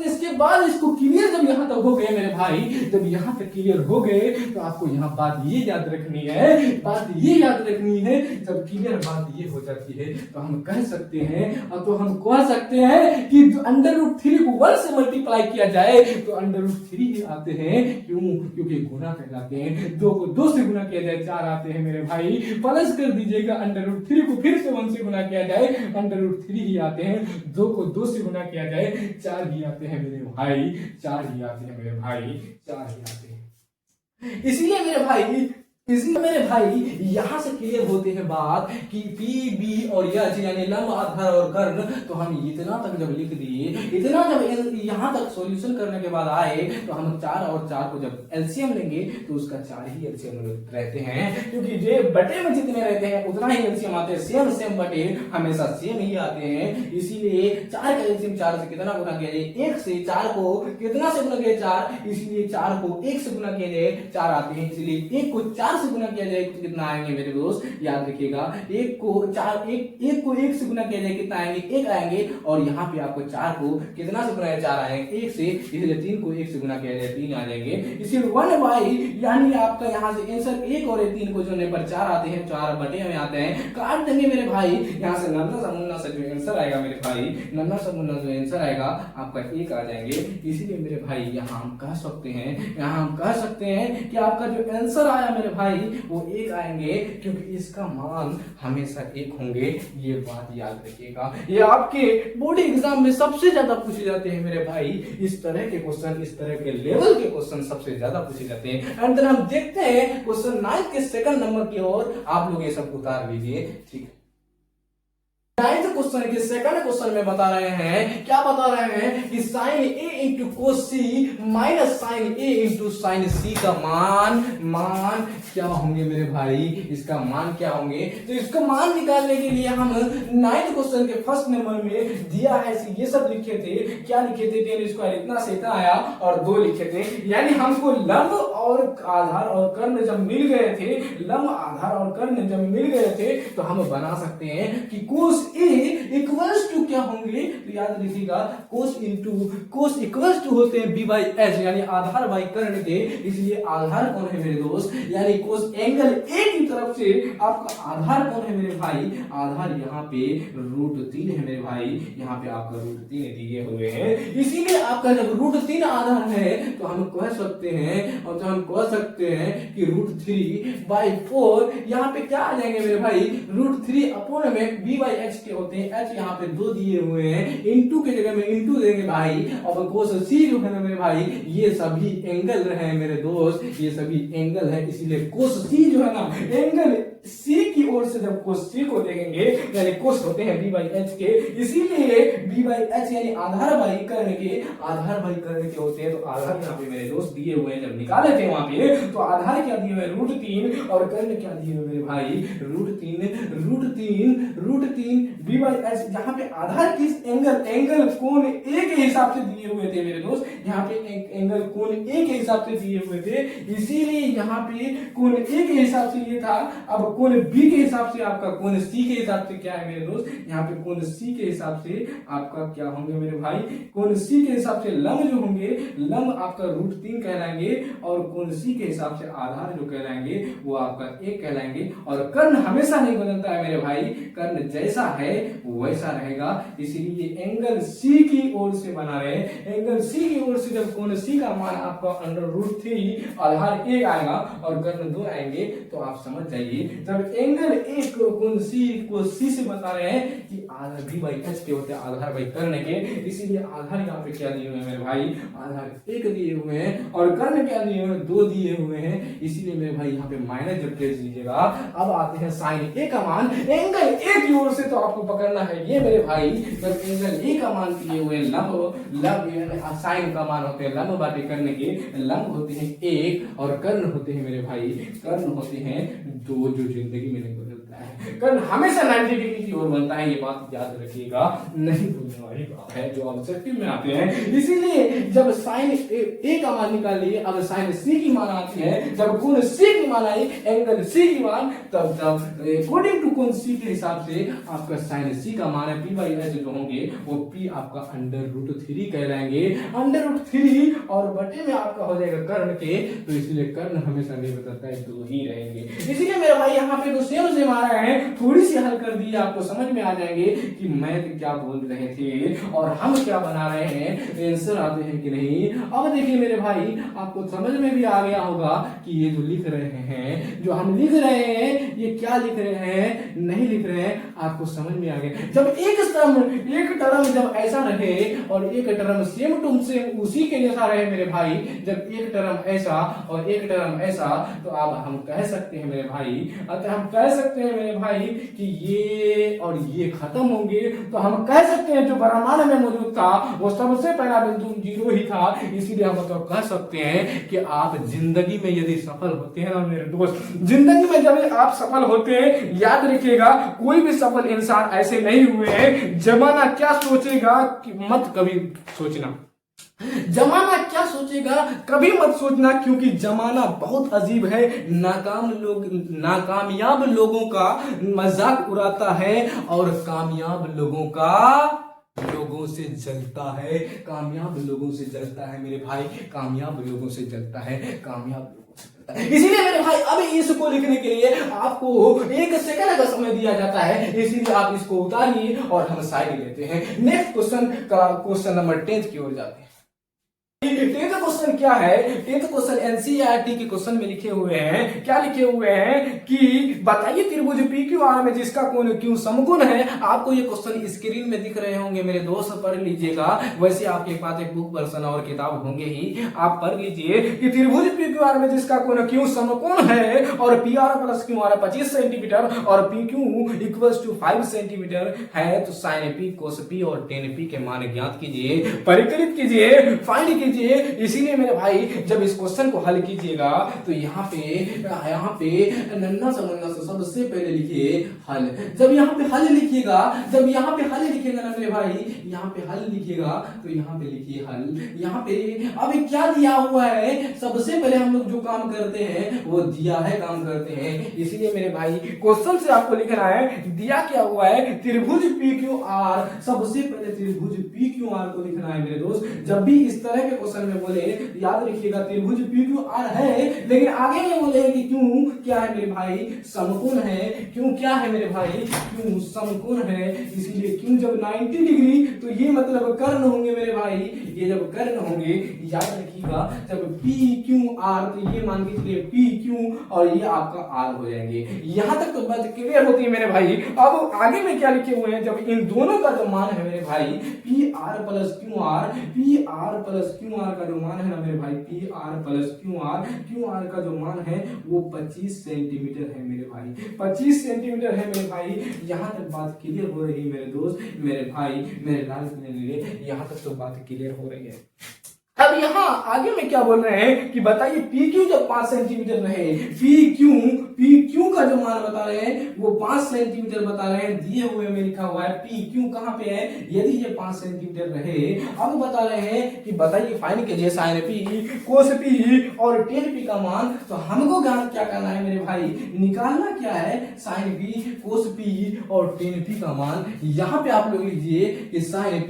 इसके बाद इसको क्लियर जब यहाँ तक हो गए मेरे भाई, जब यहाँ तक क्लियर हो गए तो आपको यहाँ बात ये याद रखनी है, जब क्लियर बात ये हो जाती है तो हम कह सकते हैं कि √3 को 1 से मल्टीप्लाई किया जाए तो √3 ही आते हैं। क्यों? क्योंकि गुना कहलाते हैं, 2 को 2 से गुना किया जाए 4 आते हैं मेरे भाई, प्लस कर दीजिएगा, √3 को फिर से 1 से गुना किया जाए √3 ही आते हैं, 2 को 2 से गुना किया जाए 4 ही आते हैं मेरे भाई, 4 ही आते हैं। इसीलिए मेरे भाई यहाँ से क्लियर होते हैं बात कि P, B और H यानी लंब, आधार और कर्ण, तो हम इतना तक जब लिख दिए, इतना जब यहाँ तक सॉल्यूशन करने के बाद आए तो हम 4 और 4 को जब एलसीएम लेंगे तो उसका 4 ही एलसीएम रहते हैं, क्योंकि जे बटे में जितने रहते हैं उतना ही एलसीएम आते हैं, सेम बटे हमेशा सेम ही आते हैं। इसीलिए 4 का एलसीएम 4 से कितना गुना किया जाए, 1 से 4 को कितना से गुना किया 4, इसलिए 4 को 1 से गुना किया जाए 4 आते हैं, इसलिए 1 को 4 से गुना किया जाए तो कितना आएंगे मेरे दोस्त, याद रखिएगा, 1 को 1 से गुना किया जाए कितना आएंगे, 1 आएंगे, और यहाँ पे आपको 4 को कितना से गुना 4 आएंगे 1 से, इसलिए 3 को 1 से गुना किया जाए 3 आ जाएंगे। इसलिए 1/, यानी आपका यहाँ से आंसर 1 और 3 को जोड़ने पर 4 आते हैं, 4 बटे में आते हैं, काट देंगे मेरे भाई, यहाँ से नन्ना सा मुन्ना सा जो आंसर आएगा मेरे भाई, नन्ना सा मुन्ना जो आंसर आएगा आपका 1 आ जाएंगे। इसीलिए मेरे भाई यहाँ हम कह सकते हैं कि आपका जो आंसर आया मेरे भाई भाई वो 1 आएंगे, क्योंकि इसका मान हमेशा 1 होंगे। ये बात याद रखिएगा, ये आपके बोर्ड एग्जाम में सबसे ज्यादा पूछे जाते हैं मेरे भाई। इस तरह के क्वेश्चन, इस तरह के लेवल के क्वेश्चन सबसे ज्यादा पूछे जाते हैं। एंड देन हम देखते हैं क्वेश्चन 9 के सेकंड नंबर की ओर। आप लोग ये सब उतार लीजिए, ठीक है। 9th क्वेश्चन के सेकंड क्वेश्चन में बता रहे हैं, क्या बता रहे हैं कि साइन ए इंटू कोस सी माइनस साइन ए इंटू साइन सी का मान क्या होंगे मेरे भाई, इसका मान क्या होंगे। तो इसका मान निकालने के लिए हम 9th क्वेश्चन के फर्स्ट नंबर में दिया है, ये सब लिखे थे। क्या लिखे थे, टेन स्क्वायर इतना से इतना आया और 2 लिखे थे। यानी हमको लंब और आधार और कर्ण जब मिल गए थे, लंब आधार और कर्ण जब मिल गए थे, तो हम बना सकते हैं कि कोस ए इक्वल्स टू क्या होंगे। तो याद रखिएगा, कोस इक्वल्स टू होते हैं बी बाई एच, यानी आधार बाई कर्ण के। इसलिए आधार कौन है मेरे दोस्त, यानी कोस एंगल ए की तरफ से आपका आधार कौन है मेरे भाई, आधार यहाँ पे √3 है मेरे भाई। यहाँ पे आपका √3 दिए हुए हैं, इसीलिए आपका जब √3 आधार है तो हम कह सकते हैं, और तो हम कह सकते हैं कि √3/4 यहाँ पे क्या आ जाएंगे मेरे भाई, √3 अपॉन में बी बाई एच के होते हैं। एच यहाँ पे 2 दिए हुए हैं, इंटू के जगह में इंटू देंगे भाई। और कोस सी जो है ना मेरे भाई, ये सभी एंगल रहे मेरे दोस्त, ये सभी एंगल है। इसीलिए कोस सी जो है ना, एंगल सी की ओर से जब कोस सी को देखेंगे, यानी कोस होते हैं बी बाई एच के, इसीलिए बी बाई एच यानी आधार बाई कर्ण के, आधार बाई कर्ण के होते हैं। तो आधार यहाँ पे मेरे दोस्त दिए हुए हैं, जब निकाले थे वहां पे, तो आधार क्या दिए हुए, √3 और कर्ण क्या दिए हुए मेरे भाई, √3 बी बाई एच। यहाँ पे आधार किस एंगल कोण ए के हिसाब से दिए हुए थे मेरे दोस्त, यहाँ पे एंगल कोण ए के हिसाब से दिए हुए थे, इसीलिए यहाँ पे कोण ए के हिसाब से ये था। अब कोण बी के हिसाब से आपका कोण सी के हिसाब से क्या है मेरे दोस्त, यहाँ पे कोण सी के हिसाब से आपका क्या होंगे मेरे भाई, कोण सी के हिसाब से लंब जो होंगे, लंब आपका √3 कहलाएंगे, और कोण सी के हिसाब से आधार जो कहलाएंगे वो आपका 1 कहलाएंगे। और कर्ण हमेशा नहीं बदलता है मेरे भाई, कर्ण जैसा है वैसा रहेगा। इसीलिए एंगल सी की ओर से बना रहे, एंगल सी की ओर से जब कोण सी का मान आपका √3 आधार 1 आएगा और कर्ण 2 आएंगे, तो आप समझ जाइए। जब एंगल ए कोण सी को सी से बता रहे हैं कि आधार बी बाई एच के होते हैं, आधार बाई कर्ण के, इसीलिए आधार यहाँ पे क्या दिए हुए हैं मेरे भाई, आधार 1 दिए हुए हैं, और कर्ण क्या दिए हुए हैं, 2 दिए हुए हैं। इसीलिए मेरे भाई यहाँ पे माइनस जब प्लेस दीजिएगा। अब आते हैं साइन ए का मान, एंगल ए की ओर से तो आपको पकड़ना है ये मेरे भाई। जब एंगल ए का मान दिए हुए लंब साइन का मान होते हैं लंब बाटे कर्ण के, लंब होते हैं 1 और कर्ण होते हैं मेरे भाई, कर्ण होते हैं 2, जो जिंदगी में नहीं बदलता है। कर्ण हमेशा 90 डिग्री की ओर बनता है, ये बात याद रखिएगा, नहीं भूलने वाली बात है, जो ऑब्जेक्टिव में आते हैं। इसीलिए जब साइन ए का मान निकाल लिए, अब साइन सी की मान आती है, जब कोण सी की मान आई, एंगल सी की मान, तब अकॉर्डिंग टू कोण सी के हिसाब से आपका साइन सी का मान है पी बाई एच जो होंगे वो पी आपका √3 कहलाएंगे, √3 और बटे में आपका हो जाएगा कर्ण के। तो इसलिए कर्ण हमेशा नहीं बदलता है, 2 ही रहेंगे। इसीलिए मेरे भाई यहाँ पे तो सेम आ रहे हैं, थोड़ी सी हल कर दी, आपको समझ में आ जाएंगे कि मैं क्या बोल रहे थे और हम क्या बना रहे हैं, आंसर आते हैं कि नहीं। अब देखिए मेरे भाई, आपको समझ में भी आ गया होगा कि ये जो लिख रहे हैं, जो हम लिख रहे हैं, ये क्या लिख रहे हैं, नहीं लिख रहे हैं, आपको समझ में आ गया। जब एक टर्म जब ऐसा रहे और एक टर्म सेम टू सेम उसी के जैसा रहे मेरे भाई, जब एक टर्म ऐसा और एक टर्म ऐसा, तो अब हम कह सकते हैं मेरे भाई, अतः हम कह सकते हैं मेरे भाई कि ये और ये खत्म होंगे। तो हम कह सकते हैं जो ब्रह्मांड में मौजूद था वो सबसे पहला बिंदु 0 ही था। इसीलिए हम तो कह सकते हैं कि आप जिंदगी में यदि सफल होते हैं ना मेरे दोस्त, जिंदगी में जब आप सफल होते हैं, याद रखिएगा कोई भी सफल इंसान ऐसे नहीं हुए हैं। जमाना क्या सोचेगा कि मत कभी सोचना, जमाना क्या सोचेगा कभी मत सोचना, क्योंकि जमाना बहुत अजीब है। नाकामयाब लोगों का मजाक उड़ाता है और कामयाब लोगों से जलता है, कामयाब लोगों से जलता है मेरे भाई, कामयाब लोगों से जलता है, कामयाब लोगों से जलता है। इसीलिए मेरे भाई अब इसको लिखने के लिए आपको 1 सेकंड का समय दिया जाता है, इसीलिए आप इसको उतारिए और हम साइड लेते हैं। नेक्स्ट क्वेश्चन नंबर 10 की ओर जाते हैं। टेंथ क्वेश्चन क्या है? टेंथ क्वेश्चन एनसीईआरटी के क्वेश्चन में लिखे हुए हैं, क्या लिखे हुए हैं कि बताइए त्रिभुज PQR में जिसका कोण Q समकोण है। आपको ये क्वेश्चन स्क्रीन में दिख रहे होंगे मेरे दोस्त, पढ़ लीजिएगा। वैसे आपके पास एक बुक पर्सन और किताब होंगे ही, आप पढ़ लीजिए कि त्रिभुज PQR में जिसका कोण Q समकोण है और PR प्लस QR 25 सेंटीमीटर और PQ इक्वल्स टू 5 सेंटीमीटर है, तो साइन P कोस P और टेन P के मान ज्ञात कीजिए, परिकलित कीजिए, फाइंड कीजिए। इसीलिए मेरे भाई जब इस क्वेश्चन को हल कीजिएगा तो यहाँ पे नन्ना सा सबसे पहले लिखिए हल। जब यहाँ पे हल लिखिएगा, जब यहाँ पे हल लिखिएगा ना मेरे भाई, यहाँ पे हल लिखिएगा तो यहाँ पे लिखिए हल। यहाँ पे अभी क्या दिया हुआ है, सबसे पहले हम लोग जो काम करते हैं वो दिया है काम करते हैं। इसीलिए मेरे भाई क्वेश्चन से आपको लिखना है दिया क्या हुआ है, त्रिभुज PQR। सबसे पहले त्रिभुज PQR को लिखना है मेरे दोस्त। जब भी इस तरह के क्वेश्चन में बोले याद रखिएगा त्रिभुज PQR है, लेकिन आगे में बोले कि क्यों क्या है मेरे भाई, समकोण है। क्यों क्या है मेरे भाई, क्यों समकोण है। इसीलिए क्यों जब 90 डिग्री तो ये मतलब कर्ण होंगे मेरे भाई, ये जब कर्ण होंगे याद रखिएगा। जब PQR तो ये मान के चलिए PQ और ये आपका R हो जाएंगे। यहां तक तो बात क्लियर होती है मेरे भाई। अब आगे में क्या लिखे हुए हैं, जब इन दोनों का जो मान है मेरे भाई PR plus QR, PR plus QR का जो मान है ना मेरे भाई, PR प्लस QR का जो मान है वो 25 सेंटीमीटर है मेरे भाई, 25 सेंटीमीटर है मेरे भाई। यहाँ तक बात क्लियर हो रही है मेरे दोस्त, मेरे भाई, मेरे लाल, यहाँ तक तो बात क्लियर हो रही है। अब यहाँ आगे में क्या बोल रहे हैं कि बताइए PQ जब 5 सेंटीमीटर रहे, PQ का जो मान बता रहे हैं वो 5 सेंटीमीटर बता रहे हैं, दिए हुए में लिखा हुआ है PQ कहाँ पे है, यदि ये 5 सेंटीमीटर रहे। अब बता रहे हैं कि बताइए फाइंड कीजिए साइन P कोस P और टेन P का मान। तो हमको ज्ञात क्या करना है मेरे भाई, निकालना क्या है, साइन P कोस P और टेन P का मान। यहाँ पे आप लोग लीजिए कि साइन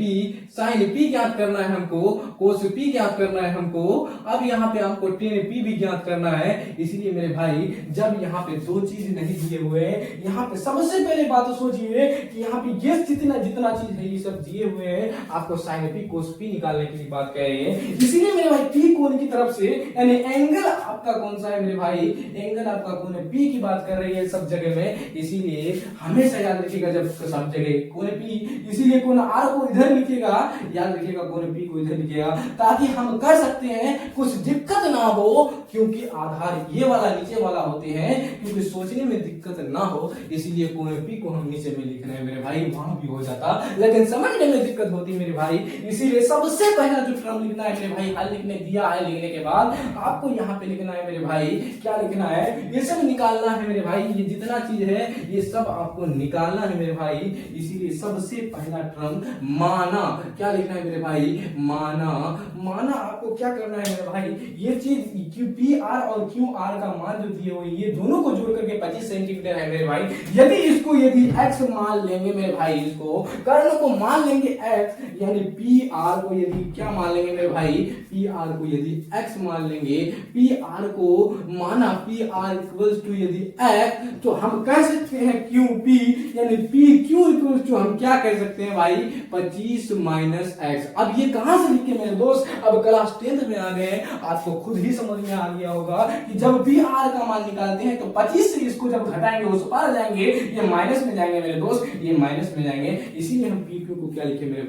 P ज्ञात करना है हमको, कोस P ज्ञात करना है हमको। अब यहाँ पे आपको टेन P भी ज्ञात करना है। इसीलिए मेरे भाई जब यहाँ पे दो चीज नहीं दिए हुए, यहाँ पे सबसे पहले बात सोचिए कि यहाँ पे ये जितना चीज है ये सब दिए हुए हैं, आपको साइन P कोस P निकालने की बात कह रहे हैं। इसीलिए मेरे भाई P कोण की तरफ से यानी एंगल आपका कौन सा है मेरे भाई, एंगल आपका कोण P की बात कर रही है सब जगह में। इसीलिए हमेशा याद रखिएगा जब सब जगह कोण P, इसीलिए कोण R को इधर लिखिएगा, याद रखिएगा कोण P को इधर लिखिएगा, ताकि हम कर सकते हैं कुछ दिक्कत ना हो, क्योंकि आधार ये वाला नीचे वाला होते हैं, क्योंकि सोचने में दिक्कत ना हो। इसीलिए कोण P को हम नीचे में लिख रहे हैं मेरे भाई, वहां भी हो जाता लेकिन समझने में दिक्कत होती है मेरे भाई। इसीलिए सबसे पहला जो टर्म लिखना है मेरे भाई, हल लिखने दिया है, लिखने के बाद आपको यहाँ पे लिखना है मेरे भाई, क्या लिखना है, ये सब निकालना है मेरे भाई। ये जितना चीज है ये सब आपको निकालना है मेरे भाई। इसीलिए सबसे पहला टर्म माना, क्या लिखना है मेरे भाई, माना आपको क्या करना है मेरे भाई, ये चीज PR और QR का मान जो दिए हुए ये दोनों को जोड़ करके 25 सेंटीमीटर है मेरे भाई। यदि x मान लेंगे मेरे भाई, इसको कर्ण को मान लेंगे x, यानी PR को यदि क्या मान लेंगे मेरे भाई, PR को यदि x मान लेंगे, PR को माना PR इक्वल्स टू यदि x, तो हम कह सकते हैं QP यानी PQ इक्वल्स टू हम क्या कह सकते हैं भाई, 25 माइनस x। अब ये कहां से लिखे मेरे दोस्त, अब क्लास 10th में आ गए, आपको खुद ही समझ में आ गया होगा कि जब PR का मान निकालते हैं तो 25 से इसको जब घटाएंगे उस पार जाएंगे, ये माइनस में जाएंगे मेरे दोस्त, ये माइनस में जाएंगे। इसीलिए हम PQ को क्या लिखे मेरे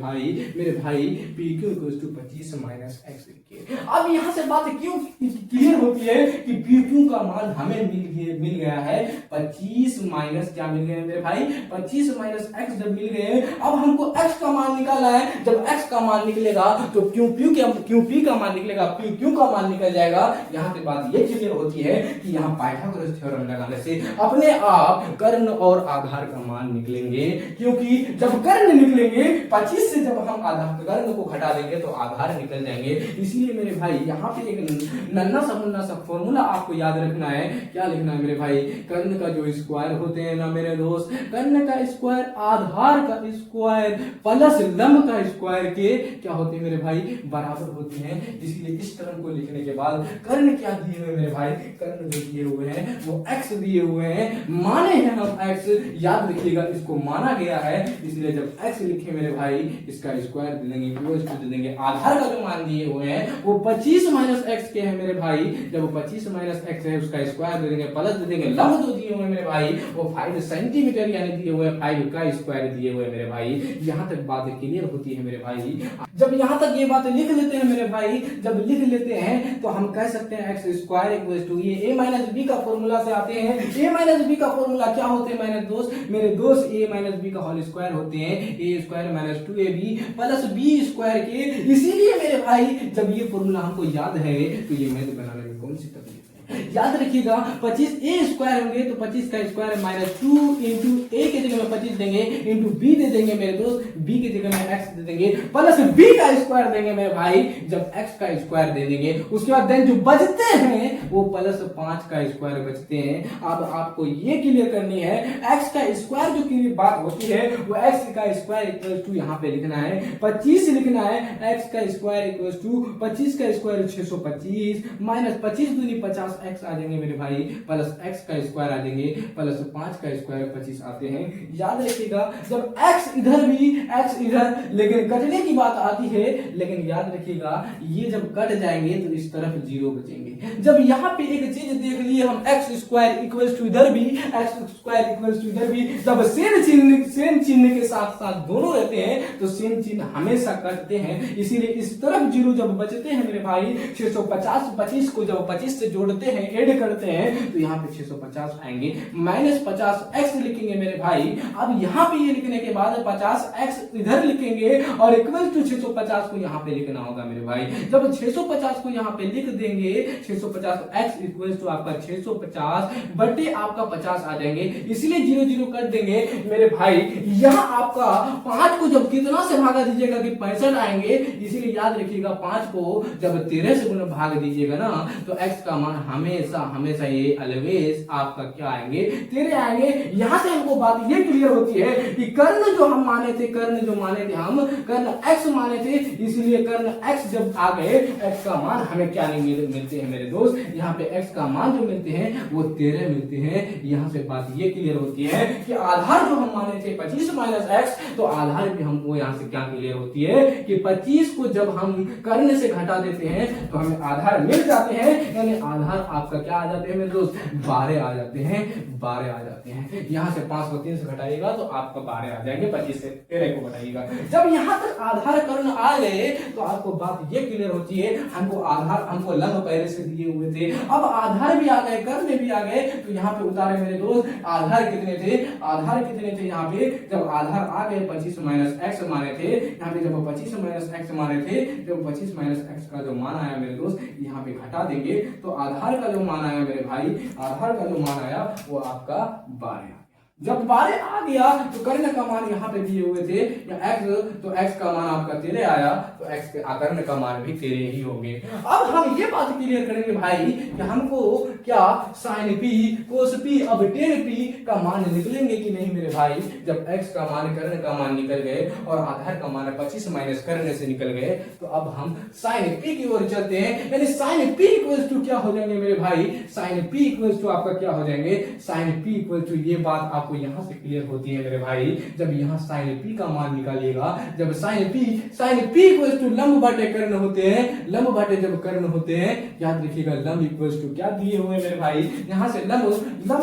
भाई PQ equals to 25 minus x लिखे। अब यहाँ से बात क्यों क्लियर होती है कि PQ का मान हमें मिल गया है 25 माइनस क्या मिल गया मेरे भाई, 25 माइनस x जब मिल गए। अब हमको x का मान निकालना है, जब x का मान निकलेगा तो QP का मान निकलेगा, PQ का मान निकल जाएगा। यहाँ से बात ये क्लियर होती है कि यहाँ पाइथागोरस थ्योरम लगाने से अपने आप कर्ण और आधार का मान निकलेंगे, क्योंकि जब कर्ण निकलेंगे 25 से जब हम आधार कर्ण को घटा देंगे तो आधार निकल जाएंगे। इसलिए मेरे भाई यहाँ पे एक नन्ना सा फॉर्मूला आपको याद रखना है। क्या लिखना है मेरे भाई, कर्ण का जो स्क्वायर होते हैं ना मेरे दोस्त, कर्ण का स्क्वायर आधार का स्क्वायर प्लस लंब का स्क्वायर के क्या होते हैं मेरे भाई, बराबर होते हैं। इसीलिए इस टर्म को लिखने के बाद कर्ण क्या दिए हुए मेरे भाई, कर्ण जो दिए हुए हैं वो x दिए हुए हैं, माने हैं हम x, याद रखिएगा इसको माना गया है। इसलिए जब x लिखे मेरे भाई इसका स्क्वायर दे देंगे, दे देंगे, आधार का जो मान दिए हुए हैं वो 25 माइनस एक्स के है मेरे भाई। जब वो 25 माइनस एक्स है उसका स्क्वायर दे देंगे, प्लस दे देंगे, लंब जो दिए हुए मेरे भाई वो 5 सेंटीमीटर यानी दिए हुए 5 का स्क्वायर दिए हुए मेरे भाई। यहाँ तक बात क्लियर होती है मेरे भाई। जब यहाँ तक ये बात लिख लेते हैं मेरे भाई, जब लिख लेते हैं तो हम कह सकते हैं एक्स स्क्वायर इक्वल टू ये ए माइनस बी का फॉर्मूला से आते हैं। ए माइनस बी का फॉर्मूला क्या होते हैं मेरे दोस्त ए माइनस बी का होल स्क्वायर होते हैं A square minus 2ab plus B square के। इसीलिए मेरे भाई जब ये फॉर्मूला हमको याद है तो ये मैथ बनाने में कौन सी तकलीफ है। याद रखिएगा 25 ए स्क्वायर होंगे तो 25 का स्क्वायर माइनस 2 इंटू ए के जगह में 25 देंगे इंटू बी दे देंगे मेरे दोस्त, बी की जगह में एक्स दे देंगे प्लस बी का स्क्वायर देंगे मेरे भाई। जब एक्स का स्क्वायर दे देंगे उसके बाद देन जो बचते हैं वो प्लस 5 का स्क्वायर बचते हैं। अब आपको ये क्लियर करनी है एक्स का स्क्वायर जो की बात होती है वो एक्स का स्क्वायर इक्वल टू यहाँ पे लिखना है 25 लिखना है। एक्स का स्क्वायर इक्वल टू 25 का स्क्वायर 625 माइनस 25 दूनी 50 एक्स आ जाएंगे मेरे भाई, प्लस एक्स का स्क्वायर आ जाएंगे प्लस 5 का स्क्वायर 25 आते हैं। याद रखिएगा जब एक्स इधर भी एक्स इधर, लेकिन कटने की बात आती है, लेकिन याद रखिएगा ये जब कट जाएंगे तो इस तरफ 0 बचेंगे। जब यहाँ पे एक चीज देख लिए हम एक्स स्क्वायर इक्वल टू इधर भी एक्स स्क्वायर इक्वल टू इधर भी, जब सेम चिन्ह के साथ साथ दोनों रहते हैं तो सेम चिन्ह हमेशा कटते हैं। इसीलिए इस तरफ 0 जब बचते हैं मेरे भाई 650 25 को जब 25 से जोड़ते हैं ऐड करते हैं तो यहाँ पे 650 आएंगे माइनस 50 एक्स लिखेंगे मेरे भाई। अब यहाँ पे ये लिखने के बाद 50 एक्स इधर लिखेंगे और इक्वल टू 650 को यहाँ पे लिखना होगा मेरे भाई। जब 650 को यहाँ पे लिख देंगे 650 एक्स इक्वल टू आपका 650 बटे आपका 50 आ जाएंगे, इसलिए 0 0 कर देंगे मेरे भाई। यहाँ आपका 5 को जब कितना से भागा दीजिएगा कि 65 आएंगे, इसीलिए याद रखिएगा 5 को जब 13 से भाग दीजिएगा ना तो एक्स का मान हमेशा ये ऑलवेज आपका क्या आएंगे 13 आएंगे। यहां से हमको बात ये क्लियर होती है कि कर्ण जो हम माने थे हम कर्ण एक्स माने थे, इसलिए कर्ण एक्स जब आ गए एक्स का मान हमें क्या नहीं मिलते हैं मेरे दोस्त, यहाँ पे एक्स का मान जो मिलते हैं वो 13 मिलते हैं। यहाँ से बात ये क्लियर होती है कि आधार जो हम माने थे 25 माइनस एक्स, तो आधार भी हमको यहाँ से क्या क्लियर होती है कि 25 को जब हम कर्ण से घटा देते हैं तो हमें आधार मिल जाते हैं, यानी आधार आपका क्या आ जाते हैं मेरे दोस्त 12 आ जाते हैं, 12 आ जाते हैं। यहाँ से 5 को 3 से घटाइएगा तो आपका 12 आ जाएंगे, 25 से 13 को घटाइएगा। जब यहाँ तक आधार कर्ण आ गए तो आपको बात ये क्लियर होती है हमको लंब पहले से दिए हुए थे, अब आधार भी आ गए कर्ण भी आ गए, तो यहाँ पे उतारे मेरे दोस्त आधार कितने थे यहाँ पे जब आधार आ गए 25 माइनस एक्स माने थे, यहाँ पे जब 25 माइनस एक्स माने थे, जब 25 माइनस एक्स का जो मान आया मेरे दोस्त यहाँ पे घटा देंगे तो आधार का जो मान आया मेरे भाई, आधार का जो मान आया वो आपका 12। जब 12 आ गया तो कर्ण का मान यहाँ पे दिए हुए थे या एक्स, तो एक्स का मान आपका 13 आया तो एक्स के कर्ण का मान भी 13 ही होंगे। अब हम ये बात क्लियर करेंगे भाई कि हमको क्या साइन पी कोस पी अब टेन पी का मान निकलेंगे कि नहीं मेरे भाई। जब एक्स का मान कर्ण का मान निकल गए और आधार का मान 25 माइनस कर्ण से निकल गए, तो अब हम साइन पी की ओर चलते हैं, यानी साइन पी इक्वल टू क्या हो जाएंगे मेरे भाई, साइन पी इक्वल टू आपका क्या हो जाएंगे, साइन पी इक्वल टू ये बात आपको यहाँ से क्लियर होती है मेरे भाई। जब यहाँ साइन पी का मान निकालिएगा, जब साइन पी इक्वल टू लंब बटे कर्ण होते हैं, लंब बटे जब कर्ण होते हैं, याद रखिएगा लंब इक्वल टू क्या दिए हुए मेरे भाई, यहाँ से लंब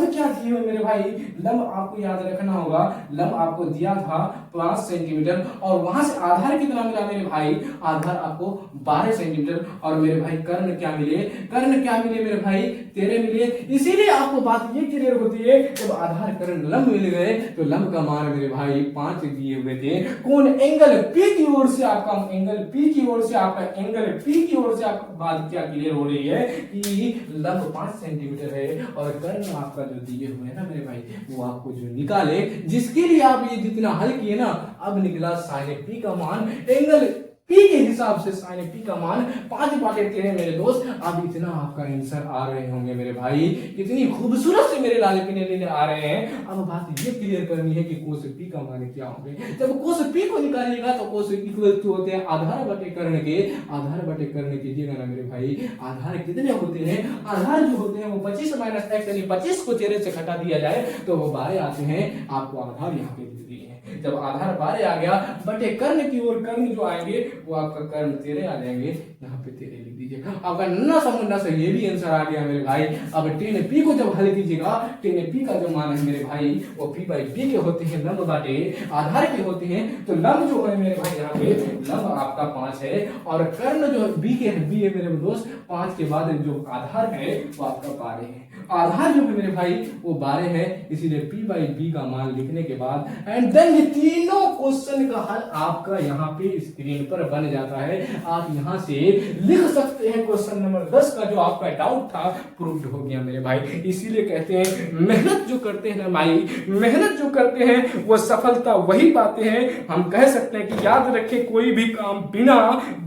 क्या दिए हुए मेरे भाई, लंब आपको याद रखना होगा, लंब आपको दिया था 5 सेंटीमीटर और वहां से आधार कितना मिला मेरे भाई, आधार आपको 12 सेंटीमीटर और मेरे भाई कर्ण क्या मिले मेरे भाई 13 मिले। इसीलिए आपको बात ये क्लियर होती है जब आधार कर्ण लंब मिल गए तो लंब का मान मेरे भाई 5 दिए हुए थे। कौन एंगल पी की ओर से आपका एंगल पी की ओर से आपका बात क्या क्लियर हो रही है कि लंब 5 सेंटीमीटर है और कर्ण आपका जो दिए हुए है ना मेरे भाई वो आपको जो निकाले, जिसके लिए आप ये जितना हल किए ना, अब निकला साइन पी का मान एंगल पी के हिसाब से साइन पी का मान 5/13 मेरे दोस्त। अब इतना आपका आंसर आ रहे होंगे मेरे भाई, कितनी खूबसूरत से मेरे लाल पीने लेने आ रहे हैं। अब बात ये क्लियर करनी है कि कोस पी का मान क्या होंगे। जब कोस पी को निकालिएगा तो कोस इक्वल टू होते हैं आधार बटे कर्ण के कीजिएगा ना मेरे भाई, आधार कितने होते हैं, आधार जो होते हैं वो 25 माइनस एक्स यानी 25 को 13 से घटा दिया जाए तो वो 12 आते हैं। आपको आधार यहाँ पे दे दिए हैं। जब आधार 12 आ गया बटे कर्ण की ओर, कर्ण जो आएंगे वो आपका कर्ण 13 आ जाएंगे, यहाँ पे 13 लिख दीजिए। आपका नन्ना सा मुन्ना सा ये भी आंसर आ गया मेरे भाई। अब टेन पी को जब हल कीजिएगा, टेन पी का जो मान है मेरे भाई वो पी बाई बी के होते हैं, लंब बाटे आधार के होते हैं, तो लंब जो है मेरे भाई यहाँ पे लंब आपका 5 है, और कर्ण जो बी के बी है मेरे दोस्त 5 के बाद जो आधार है वो आपका 12 है। आधार जो है मेरे भाई वो 12 है, इसीलिए p बाई बी का मान लिखने के बाद एंड देन ये तीनों क्वेश्चन का हल आपका यहाँ पे स्क्रीन पर बन जाता है। आप यहाँ से लिख सकते हैं क्वेश्चन नंबर 10 का जो आपका डाउट था प्रूव्ड हो गया मेरे भाई। इसीलिए कहते हैं मेहनत जो करते हैं ना भाई, मेहनत जो करते हैं वो सफलता वही पाते हैं। हम कह सकते हैं कि याद रखें कोई भी काम बिना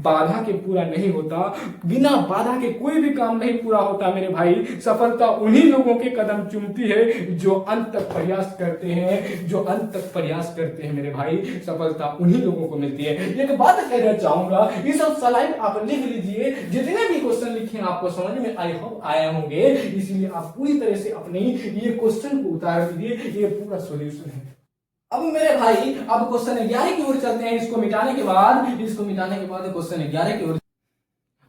बाधा के पूरा नहीं होता, बिना बाधा के कोई भी काम नहीं पूरा होता मेरे भाई। सफलता उन्हीं लोगों के कदम चूमती है जो अंत तक प्रयास करते हैं, जो अंत तक प्रयास करते हैं मेरे भाई, सफलता उन्हीं लोगों को मिलती है। एक बात कहना चाहूंगा, ये सब स्लाइड आप लिख लीजिए, जितने भी क्वेश्चन लिखे हैं आपको समझ में आई होप आया होंगे, इसीलिए आप पूरी तरह से अपनी ये क्वेश्चन को उतार दीजिए, ये पूरा सॉल्यूशन है। अब मेरे भाई अब क्वेश्चन 11 की ओर चलते हैं। इसको मिटाने के बाद क्वेश्चन 11 की ओर।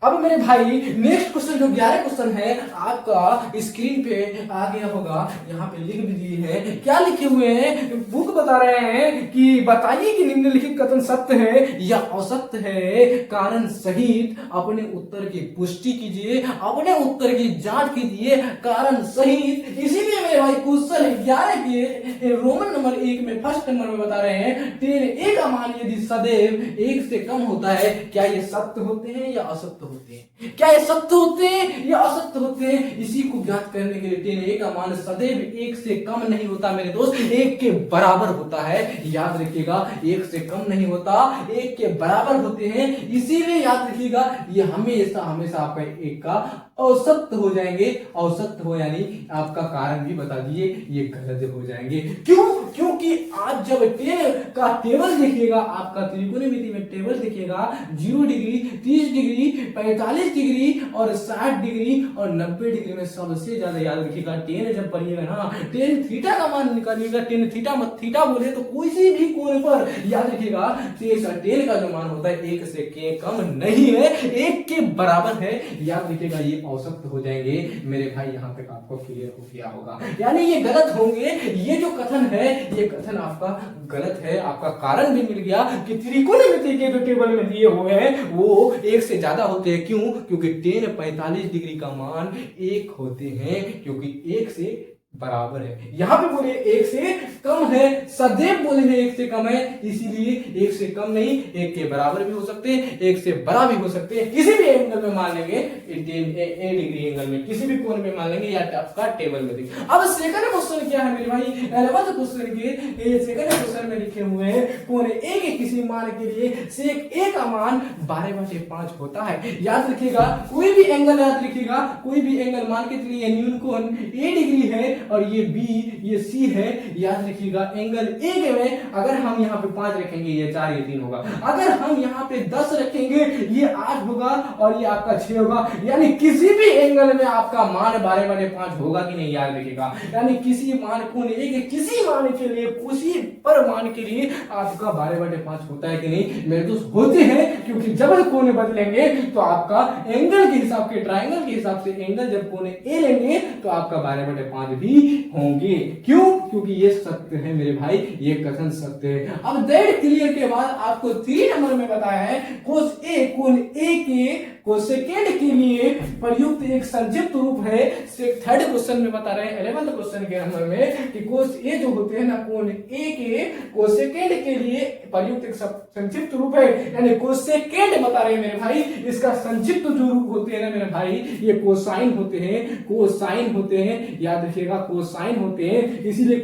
अब मेरे भाई नेक्स्ट क्वेश्चन जो 11 क्वेश्चन है आपका स्क्रीन पे आ गया होगा, यहाँ पे लिख भी दिए हैं। क्या लिखे हुए हैं, बुक बता रहे हैं कि बताइए कि निम्नलिखित कथन सत्य है या असत्य है, कारण सहित अपने उत्तर की पुष्टि कीजिए, अपने उत्तर की जांच कीजिए, कारण सहित। इसीलिए मेरे भाई क्वेश्चन 11 के रोमन नंबर 1 में फर्स्ट नंबर में बता रहे हैं 10 a का मान यदि सदैव 1 से कम होता है, क्या ये सत्य होते हैं या असत्य होते हैं, क्या ये सत्य होते हैं या असत्य होते हैं। इसी को ज्ञात करने के लिए 10 a का मान सदैव 1 से कम नहीं होता मेरे दोस्त, 1 के बराबर होता है। याद रखिएगा 1 से कम नहीं होता, 1 के बराबर होते हैं। इसीलिए याद रखिएगा ये हमेशा हमेशा आपका 1 का औसत हो जाएंगे। औसत हो यानी आपका कारण भी बता दिए, ये गलत हो जाएंगे। क्यों? क्योंकि आप जब 10 का टेबल देखिएगा, आपका त्रिकोणमिति में टेबल देखिएगा, 0 डिग्री, 30 डिग्री, 45 डिग्री और 60 डिग्री और 90 डिग्री में सबसे ज्यादा याद रखिएगा 10 जब पढ़िएगा ना, 10 थीटा का मान निकालिएगा। 10 थीटा मत थीटा बोले तो किसी भी कोण पर याद रखिएगा 10 का जो मान होता है 1 से के कम नहीं है, 1 के बराबर है। याद रखिएगा ये औसत हो जाएंगे मेरे भाई। यहाँ तक आपको क्लियर हो गया होगा, यानी ये गलत होंगे। ये जो कथन है ये कथन आपका गलत है। आपका कारण भी मिल गया कि त्रिकोणमिति के जो टेबल में दिए हुए हैं वो 1 से ज्यादा होते हैं। क्यों? क्योंकि 10 45 डिग्री का मान 1 होते हैं, क्योंकि 1 से बराबर है। यहां पे बोले 1 से कम है, सदैव बोले हैं 1 से कम है, इसीलिए 1 से कम नहीं 1 के बराबर भी हो सकते हैं, 1 से बड़ा भी हो सकते हैं। किसी भी एंगल में मान लेंगे, ए डिग्री एंगल में किसी भी कोण में मान लेंगे या आपका टेबल में देखिए। अब सेकंड क्वेश्चन क्या है मेरे भाई, 11th क्वेश्चन के सेकंड क्वेश्चन में लिखे हुए हैं कोण ए के किसी मान के लिए सेक ए का मान 12/5 होता है। याद रखिएगा कोई भी एंगल, याद रखिएगा कोई भी एंगल मान के चलिए न्यून कोण ए डिग्री है और ये बी ये सी है। याद रखिएगा एंगल ए के में अगर हम यहाँ पे 5 रखेंगे ये 4 ये 3 होगा, अगर हम यहाँ पे 10 रखेंगे ये 8 होगा और ये आपका 6 होगा। यानी किसी भी एंगल में आपका मान 12/5 होगा कि नहीं, याद रखिएगा। यानी किसी मान कोण ए के किसी मान के लिए, किसी पर मान के लिए आपका 12/5 होता है कि नहीं मेरे दोस्त? होते हैं, क्योंकि जब कोण बदलेंगे तो आपका एंगल के हिसाब के, ट्राइंगल के हिसाब से एंगल जब कोण ए लेंगे तो आपका 12/5 भी होंगे। क्यों? क्योंकि ये सत्य है मेरे भाई, ये कथन सत्य है। अब दैट क्लियर के बाद आपको 3 नंबर में बताया है कोस ए कोण ए के कोसेकेंड के लिए प्रयुक्त एक संक्षिप्त रूप है। थर्ड क्वेश्चन में बता रहे हैं 11th क्वेश्चन के नंबर में कि कोस ए जो होते हैं ना कोण ए के कोसेकेंड के लिए प्रयुक्त एक संक्षिप्त रूप है। यानी कोसेकेंड बता रहे हैं मेरे भाई, इसका संक्षिप्त जो रूप होते हैं ना मेरे भाई ये कोसाइन होते हैं, कोसाइन होते हैं। याद रखिएगा कोसाइन होते हैं, इसीलिए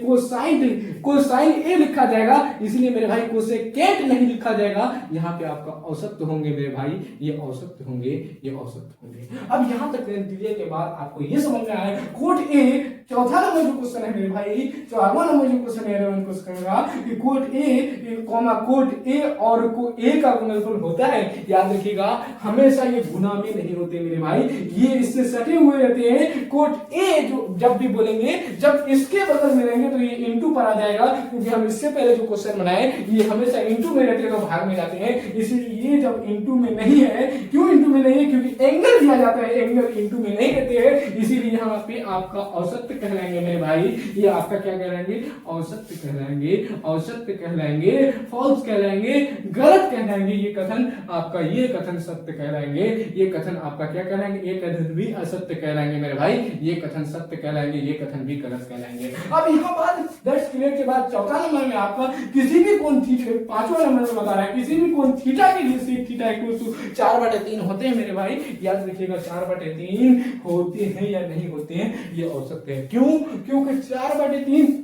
कोसाइन ए लिखा जाएगा, इसलिए मेरे भाई कोसेकेंड नहीं लिखा जाएगा। यहाँ पे आपका औसत होंगे मेरे भाई, ये औसत होंगे, ये औसत होंगे। अब यहाँ तक क्लियर के बाद आपको ये समझ में आया कोट ए चौथा नंबर जो क्वेश्चन है मेरे भाई, 4वां नंबर जो क्वेश्चन है 11 क्वेश्चन का कि कोट ए और ए का गुणनफल होता है। याद रखिएगा हमेशा ये गुना में नहीं होते मेरे भाई, ये इससे सटे हुए रहते हैं। कोट ए जो जब भी बोलेंगे, जब इसके बगल में रहेंगे तो ये इंटू पर आ जाएगा, क्योंकि हम इससे पहले जो क्वेश्चन बनाए ये हमेशा इंटू में रहते हैं तो भाग में जाते हैं। इसलिए ये जब इंटू में नहीं है, क्यों इंटू में नहीं है, क्योंकि एंगल दिया जाता है, एंगल इंटू में नहीं रहते हैं, इसीलिए यहाँ पे आपका औसत कहलाएंगे मेरे भाई। ये आपका क्या कहलाएंगे, औसत कहलाएंगे, औसत कहलाएंगे, फॉल्स कहलाएंगे, गलत कहलाएंगे। ये कथन आपका, ये कथन सत्य कहलाएंगे, ये कथन आपका क्या कहलाएंगे, ये कथन भी असत्य कहलाएंगे मेरे भाई। ये कथन सत्य कहलाएंगे, ये कथन भी गलत कहलाएंगे। अब यहाँ बाद दैट्स क्लियर के बाद चौथा नंबर में आपका किसी भी कोण थीटा, 5वां नंबर में बता रहा है किसी भी कोण थीटा के लिए sec थीटा इक्वल टू 4/3 होते हैं मेरे भाई। याद रखिएगा 4/3 होते हैं या नहीं होते हैं, ये औसत है। क्यों, क्योंकि 4/3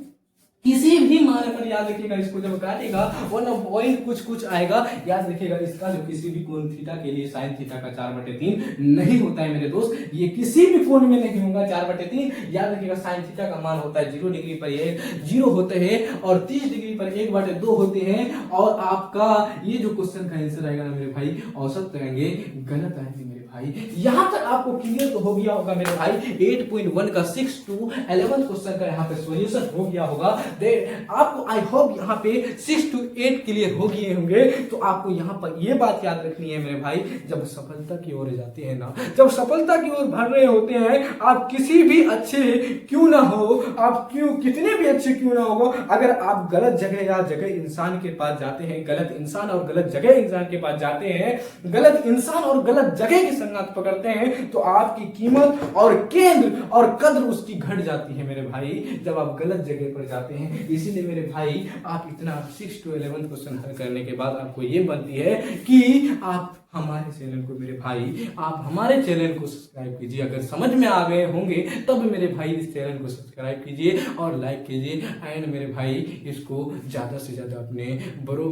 किसी भी मान पर, याद रखिएगा इसको जब काटेगा 1 पॉइंट कुछ आएगा। याद रखिएगा इसका जो किसी भी कोण थीटा के लिए sin थीटा का 4/3 नहीं होता है मेरे दोस्त, ये किसी भी कोण में नहीं होगा 4/3। याद रखिएगा sin थीटा का मान होता है 0 डिग्री पर ये 0 होते हैं और 30 डिग्री पर 1/2 होते हैं। और आपका ये जो क्वेश्चन का आंसर आएगा ना मेरे भाई, औसत करेंगे, गलत आएंगे मेरे भाई। यहां तक आपको क्लियर तो हो गया होगा मेरे भाई। 8.1 का 6 to 11 क्वेश्चन का यहाँ पे सॉल्यूशन हो गया होगा। आपको आई होप यहाँ पे 6 to 8 क्लियर हो गए होंगे। तो आपको यहाँ पर ये बात याद रखनी है मेरे भाई, जब सफलता की ओर जाते हैं ना, जब सफलता की ओर बढ़ रहे होते हैं, आप किसी भी अच्छे क्यों ना हो, आप क्यों कितने भी अच्छे क्यों ना हो, अगर आप गलत जगह या जगह इंसान के पास जाते हैं, गलत इंसान और गलत जगह इंसान के पास जाते हैं, गलत इंसान और गलत जगह की संगत पकड़ते हैं, तो आपकी कीमत और केंद्र और कद्र उसकी घट जाती है मेरे भाई, जब आप गलत जगह पर जाते हैं। इसीलिए मेरे भाई आप इतना 6 to 11 क्वेश्चन हल करने के बाद आपको ये बनती है कि आप हमारे चैनल को, मेरे भाई आप हमारे चैनल को सब्सक्राइब कीजिए। अगर समझ में आ गए होंगे तब मेरे भाई इस चैनल को सब्सक्राइब कीजिए और लाइक कीजिए, एंड मेरे भाई इसको ज्यादा से ज्यादा अपने बड़ों